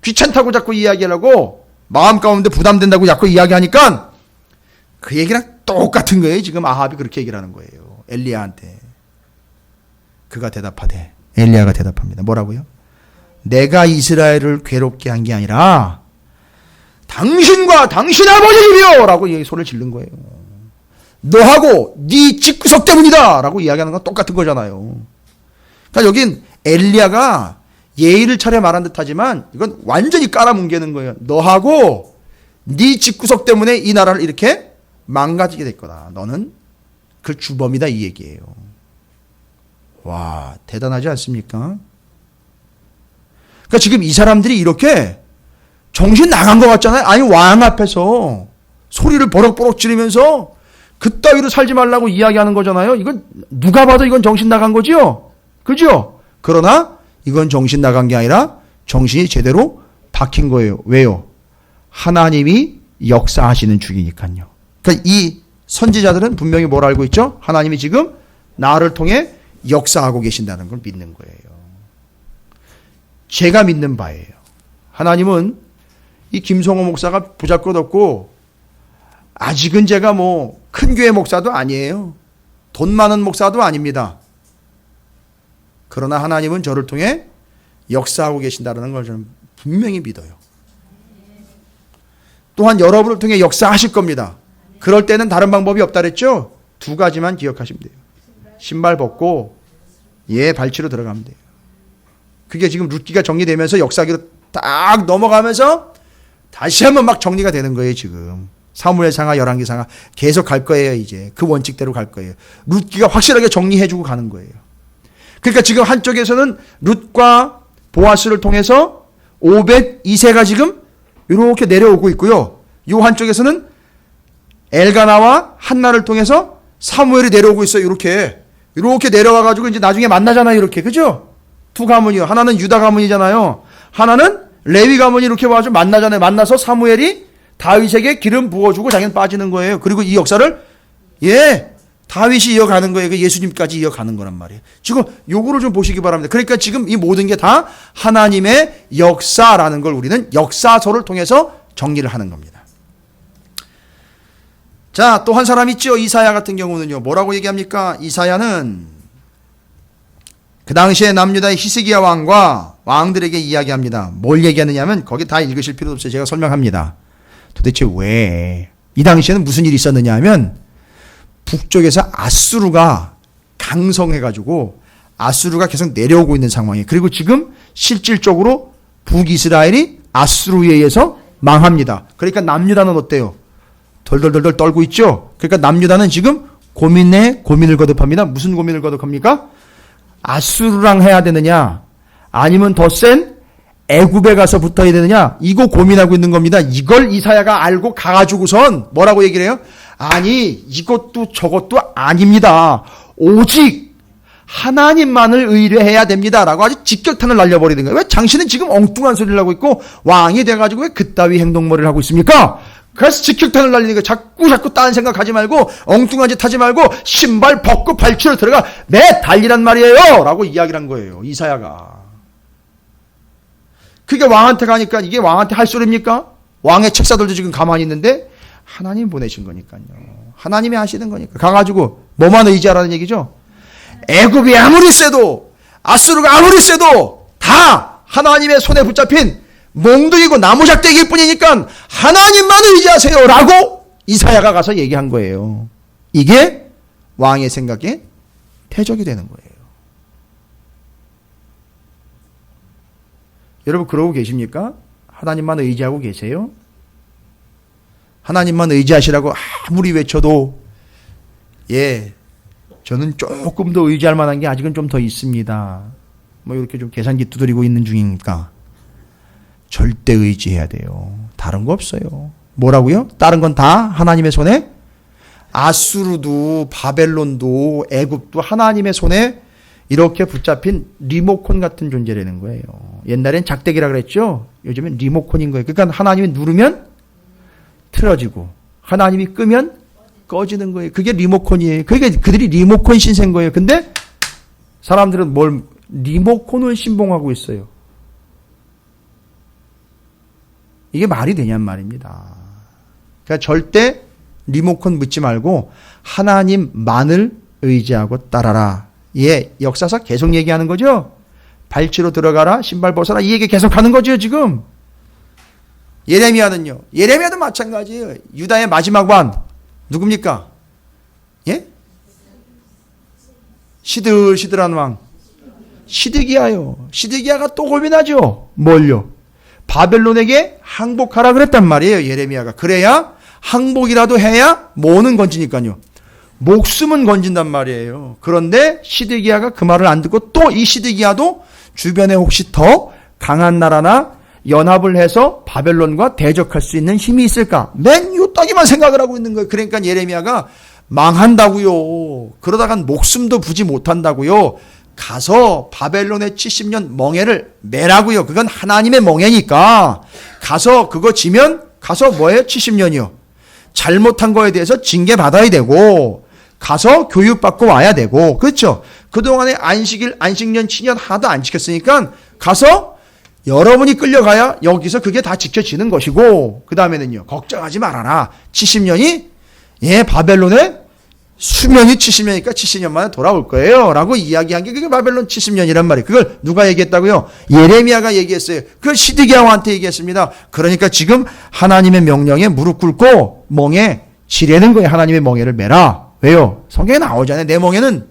귀찮다고 자꾸 이야기하려고 마음 가운데 부담된다고 자꾸 이야기하니까 그 얘기랑 똑같은 거예요. 지금 아합이 그렇게 얘기를 하는 거예요. 엘리야한테. 그가 대답하되, 엘리야가 대답합니다. 뭐라고요? 내가 이스라엘을 괴롭게 한 게 아니라 당신과 당신 아버지이며 라고 소리를 지른 거예요. 너하고 네 집구석 때문이다 라고 이야기하는 건 똑같은 거잖아요. 그러니까 여긴 엘리야가 예의를 차려 말한 듯하지만 이건 완전히 깔아뭉개는 거예요. 너하고 네 집구석 때문에 이 나라를 이렇게 망가지게 될 거다. 너는 그 주범이다 이 얘기예요. 와, 대단하지 않습니까? 그러니까 지금 이 사람들이 이렇게 정신 나간 것 같잖아요. 아니 왕 앞에서 소리를 버럭버럭 지르면서 그따위로 살지 말라고 이야기하는 거잖아요. 이건 누가 봐도 이건 정신 나간 거죠? 그죠? 그러나 이건 정신 나간 게 아니라 정신이 제대로 박힌 거예요. 왜요? 하나님이 역사하시는 중이니까요. 그러니까 이 선지자들은 분명히 뭘 알고 있죠? 하나님이 지금 나를 통해 역사하고 계신다는 걸 믿는 거예요. 제가 믿는 바예요. 하나님은 이 김성호 목사가 부자껏없고 아직은 제가 뭐 큰 교회 목사도 아니에요. 돈 많은 목사도 아닙니다. 그러나 하나님은 저를 통해 역사하고 계신다는 걸 저는 분명히 믿어요. 또한 여러분을 통해 역사하실 겁니다. 그럴 때는 다른 방법이 없다 그랬죠? 두 가지만 기억하시면 돼요. 신발 벗고 발치로 들어가면 돼요. 그게 지금 룻기가 정리되면서 역사기로 딱 넘어가면서 다시 한번 막 정리가 되는 거예요, 지금. 사무엘상하, 열왕기상하 계속 갈 거예요, 이제. 그 원칙대로 갈 거예요. 룻기가 확실하게 정리해주고 가는 거예요. 그러니까 지금 한쪽에서는 룻과 보아스를 통해서 오벳 2세가 지금 이렇게 내려오고 있고요. 요 한쪽에서는 엘가나와 한나를 통해서 사무엘이 내려오고 있어요. 이렇게 내려와가지고 이제 나중에 만나잖아요. 이렇게. 그죠? 두 가문이요. 하나는 유다 가문이잖아요. 하나는 레위 가문이 이렇게 와서 만나잖아요. 만나서 사무엘이 다윗에게 기름 부어주고 자기는 빠지는 거예요. 그리고 이 역사를 다윗이 이어가는 거예요. 예수님까지 이어가는 거란 말이에요. 지금 요거를 좀 보시기 바랍니다. 그러니까 지금 이 모든 게 다 하나님의 역사라는 걸 우리는 역사서를 통해서 정리를 하는 겁니다. 자, 또 한 사람 있죠. 이사야 같은 경우는요. 뭐라고 얘기합니까? 이사야는 그 당시에 남유다의 히스기야 왕과 왕들에게 이야기합니다. 뭘 얘기하느냐면 거기 다 읽으실 필요도 없어요. 제가 설명합니다. 도대체 왜 이 당시에는 무슨 일이 있었느냐 하면 북쪽에서 아수르가 강성해가지고 아수르가 계속 내려오고 있는 상황이에요. 그리고 지금 실질적으로 북이스라엘이 아수르에 의해서 망합니다. 그러니까 남유다는 어때요? 덜덜덜덜 떨고 있죠. 그러니까 남유다는 지금 고민에 고민을 거듭합니다. 무슨 고민을 거듭합니까? 아수르랑 해야 되느냐 아니면 더 센 애굽에 가서 붙어야 되느냐 이거 고민하고 있는 겁니다. 이걸 이사야가 알고 가가지고선 뭐라고 얘기를 해요? 아니 이것도 저것도 아닙니다. 오직 하나님만을 의뢰해야 됩니다. 라고 아주 직격탄을 날려버리는 거예요. 왜 당신은 지금 엉뚱한 소리를 하고 있고 왕이 돼가지고 왜 그따위 행동머리를 하고 있습니까? 그래서 직격탄을 날리는 거예요. 자꾸 딴 생각하지 말고 엉뚱한 짓 하지 말고 신발 벗고 발치로 들어가 내 달리란 말이에요. 라고 이야기를 한 거예요. 이사야가. 그게 왕한테 가니까 이게 왕한테 할 소리입니까? 왕의 책사들도 지금 가만히 있는데 하나님 보내신 거니까요. 하나님이 하시는 거니까. 가가지고 뭐만 의지하라는 얘기죠? 애굽이 아무리 세도 아수르가 아무리 세도 다 하나님의 손에 붙잡힌 몽둥이고 나무작대기일 뿐이니까 하나님만 의지하세요 라고 이사야가 가서 얘기한 거예요. 이게 왕의 생각에 대적이 되는 거예요. 여러분 그러고 계십니까? 하나님만 의지하고 계세요? 하나님만 의지하시라고 아무리 외쳐도 저는 조금 더 의지할 만한 게 아직은 좀 더 있습니다. 뭐 이렇게 좀 계산기 두드리고 있는 중이니까 절대 의지해야 돼요. 다른 거 없어요. 뭐라고요? 다른 건 다 하나님의 손에 아수르도 바벨론도 애굽도 하나님의 손에 이렇게 붙잡힌 리모컨 같은 존재라는 거예요. 옛날엔 작대기라 그랬죠. 요즘엔 리모컨인 거예요. 그러니까 하나님이 누르면 틀어지고 하나님이 끄면 꺼지는 거예요. 그게 리모컨이에요. 그게 그들이 리모컨 신세인 거예요. 근데 사람들은 뭘 리모컨을 신봉하고 있어요. 이게 말이 되냔 말입니다. 그러니까 절대 리모컨 묻지 말고 하나님만을 의지하고 따라라. 역사서 계속 얘기하는 거죠. 발치로 들어가라, 신발 벗어라 이 얘기 계속 하는 거죠 지금. 예레미야는요. 예레미야도 마찬가지예요. 유다의 마지막 왕 누굽니까? 시들시들한 왕 시드기야요. 시드기야가 또 고민하죠. 뭘요? 바벨론에게 항복하라 그랬단 말이에요. 예레미야가. 그래야 항복이라도 해야 뭐는 건지니까요. 목숨은 건진단 말이에요. 그런데 시드기야가 그 말을 안 듣고 또 이 시드기야도 주변에 혹시 더 강한 나라나 연합을 해서 바벨론과 대적할 수 있는 힘이 있을까? 맨 요 따기만 생각을 하고 있는 거예요. 그러니까 예레미야가 망한다고요. 그러다간 목숨도 부지 못한다고요. 가서 바벨론의 70년 멍에를 매라고요. 그건 하나님의 멍에니까 가서 그거 지면 가서 뭐예요? 70년이요. 잘못한 거에 대해서 징계받아야 되고 가서 교육받고 와야 되고 그렇죠? 그동안에 안식년 치년 하나도 안 지켰으니까 가서 여러분이 끌려가야 여기서 그게 다 지켜지는 것이고 그 다음에는요. 걱정하지 말아라. 70년이 바벨론의 수명이 70년이니까 70년 만에 돌아올 거예요. 라고 이야기한 게 그게 바벨론 70년이란 말이에요. 그걸 누가 얘기했다고요? 예레미야가 얘기했어요. 그걸 시드기야 왕한테 얘기했습니다. 그러니까 지금 하나님의 명령에 무릎 꿇고 멍에 지뢰는 거예요. 하나님의 멍에를 매라. 왜요? 성경에 나오잖아요. 내 멍에는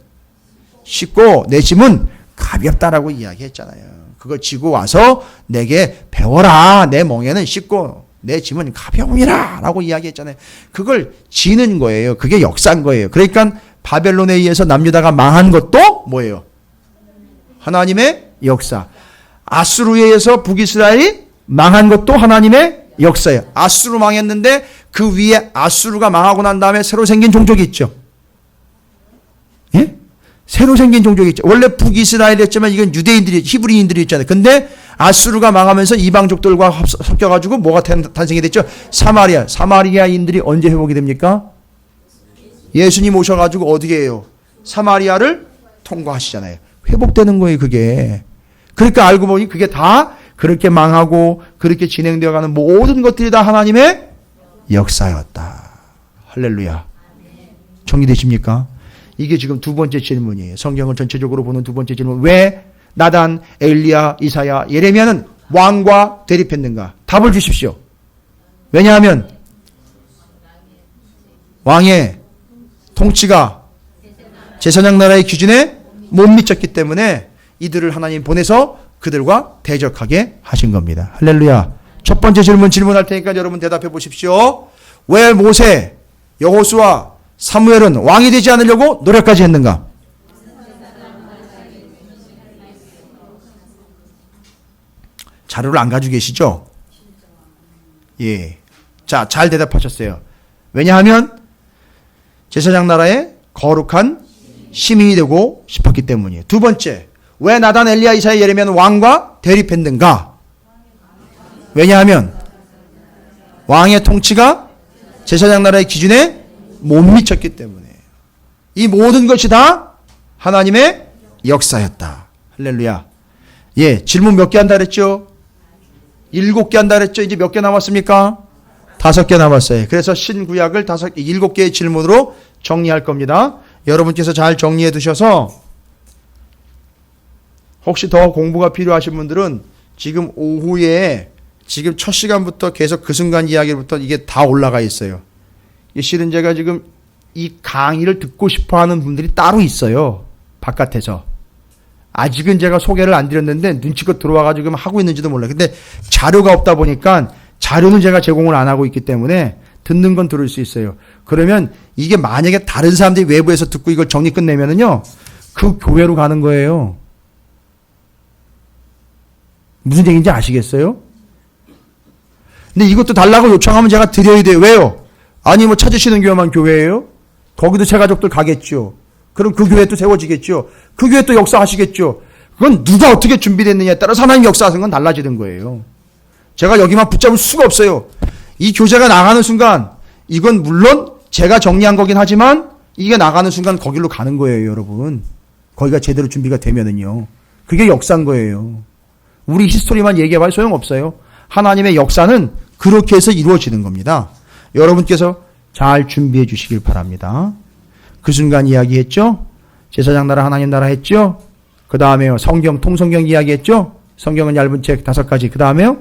쉽고 내 짐은 가볍다라고 이야기했잖아요. 그거 지고 와서 내게 배워라. 내 멍에는 쉽고 내 짐은 가벼움이라 라고 이야기했잖아요. 그걸 지는 거예요. 그게 역사인 거예요. 그러니까 바벨론에 의해서 남유다가 망한 것도 뭐예요? 하나님의 역사. 아수르에 의해서 북이스라엘이 망한 것도 하나님의 역사예요. 아수르 망했는데 그 위에 아수르가 망하고 난 다음에 새로 생긴 종족이 있죠. 예? 새로 생긴 종족이 있죠. 원래 북이스라엘이었지만 이건 유대인들이, 히브리인들이 있잖아요. 근데 아수르가 망하면서 이방족들과 섞여가지고 뭐가 탄생이 됐죠? 사마리아. 사마리아인들이 언제 회복이 됩니까? 예수님 오셔가지고 어떻게 해요? 사마리아를 통과하시잖아요. 회복되는 거예요, 그게. 그러니까 알고 보니 그게 다 그렇게 망하고 그렇게 진행되어가는 모든 것들이 다 하나님의 역사였다. 할렐루야. 정리되십니까? 이게 지금 두 번째 질문이에요. 성경을 전체적으로 보는 두 번째 질문. 왜 나단, 엘리야, 이사야, 예레미야는 왕과 대립했는가? 답을 주십시오. 왜냐하면 왕의 통치가 제사장 나라의 기준에 못 미쳤기 때문에 이들을 하나님 보내서 그들과 대적하게 하신 겁니다. 할렐루야. 첫 번째 질문할 테니까 여러분 대답해 보십시오. 왜 모세, 여호수아, 사무엘은 왕이 되지 않으려고 노력까지 했는가? 자료를 안 가지고 계시죠? 예. 자, 잘 대답하셨어요. 왜냐하면 제사장 나라의 거룩한 시민이 되고 싶었기 때문이에요. 두 번째, 왜 나단, 엘리야, 이사야, 예레미야는 왕과 대립했는가? 왜냐하면 왕의 통치가 제사장 나라의 기준에 못 미쳤기 때문에. 이 모든 것이 다 하나님의 역사였다. 할렐루야. 예, 질문 몇 개 한다 그랬죠? 7개 한다 그랬죠? 이제 몇 개 남았습니까? 5개 남았어요. 그래서 신구약을 7개의 질문으로 정리할 겁니다. 여러분께서 잘 정리해 두셔서 혹시 더 공부가 필요하신 분들은 지금 오후에 지금 첫 시간부터 계속 그 순간 이야기부터 이게 다 올라가 있어요. 실은 제가 지금 이 강의를 듣고 싶어 하는 분들이 따로 있어요. 바깥에서. 아직은 제가 소개를 안 드렸는데 눈치껏 들어와가지고 하고 있는지도 몰라요. 근데 자료가 없다 보니까 자료는 제가 제공을 안 하고 있기 때문에 듣는 건 들을 수 있어요. 그러면 이게 만약에 다른 사람들이 외부에서 듣고 이걸 정리 끝내면은요, 그 교회로 가는 거예요. 무슨 얘기인지 아시겠어요? 근데 이것도 달라고 요청하면 제가 드려야 돼요. 왜요? 아니, 뭐 찾으시는 교회만 교회예요? 거기도 제 가족들 가겠죠. 그럼 그 교회 또 세워지겠죠. 그 교회 또 역사하시겠죠. 그건 누가 어떻게 준비됐느냐에 따라서 하나님 역사하는 건 달라지는 거예요. 제가 여기만 붙잡을 수가 없어요. 이 교재가 나가는 순간 이건 물론 제가 정리한 거긴 하지만 이게 나가는 순간 거길로 가는 거예요, 여러분. 거기가 제대로 준비가 되면은요. 그게 역사인 거예요. 우리 히스토리만 얘기해봐야 소용없어요. 하나님의 역사는 그렇게 해서 이루어지는 겁니다. 여러분께서 잘 준비해 주시길 바랍니다. 그 순간 이야기했죠? 제사장 나라, 하나님 나라 했죠? 그 다음에요, 성경, 통성경 이야기했죠? 성경은 얇은 책 5가지. 그 다음에요,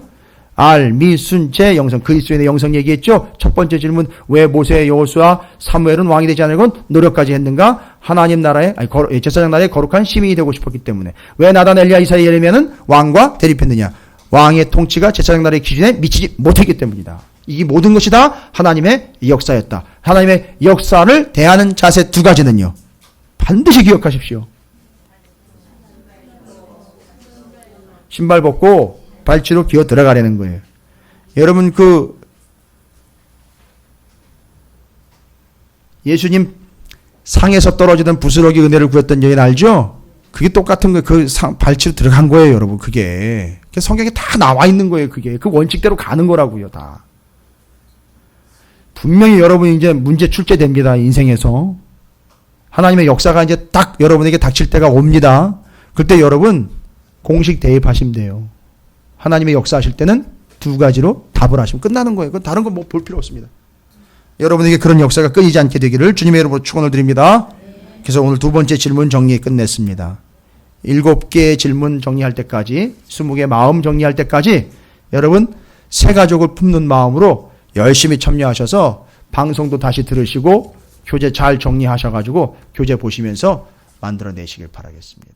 알, 미, 순, 제, 영성, 그리스도인의 영성 얘기했죠? 첫 번째 질문, 왜 모세, 여호수아, 사무엘은 왕이 되지 않으려고 노력까지 했는가? 하나님 나라의, 제사장 나라의 거룩한 시민이 되고 싶었기 때문에. 왜 나단, 엘리야, 이사야, 예레미야는 왕과 대립했느냐? 왕의 통치가 제사장 나라의 기준에 미치지 못했기 때문이다. 이 모든 것이 다 하나님의 역사였다. 하나님의 역사를 대하는 자세 2가지는요. 반드시 기억하십시오. 신발 벗고 발치로 기어 들어가려는 거예요. 여러분 예수님 상에서 떨어지던 부스러기 은혜를 구했던 여인 알죠? 그게 똑같은 거예요. 발치로 들어간 거예요, 여러분. 그게 성경에 다 나와 있는 거예요. 그게 그 원칙대로 가는 거라고요, 다. 분명히 여러분이 이제 문제 출제됩니다. 인생에서. 하나님의 역사가 이제 딱 여러분에게 닥칠 때가 옵니다. 그때 여러분 공식 대입하시면 돼요. 하나님의 역사하실 때는 2가지로 답을 하시면 끝나는 거예요. 다른 거 뭐 볼 필요 없습니다. 여러분에게 그런 역사가 끊이지 않게 되기를 주님의 이름으로 축원을 드립니다. 그래서 오늘 2번째 질문 정리 끝냈습니다. 7개의 질문 정리할 때까지, 20개 마음 정리할 때까지 여러분 새 가족을 품는 마음으로 열심히 참여하셔서 방송도 다시 들으시고 교재 잘 정리하셔가지고 교재 보시면서 만들어내시길 바라겠습니다.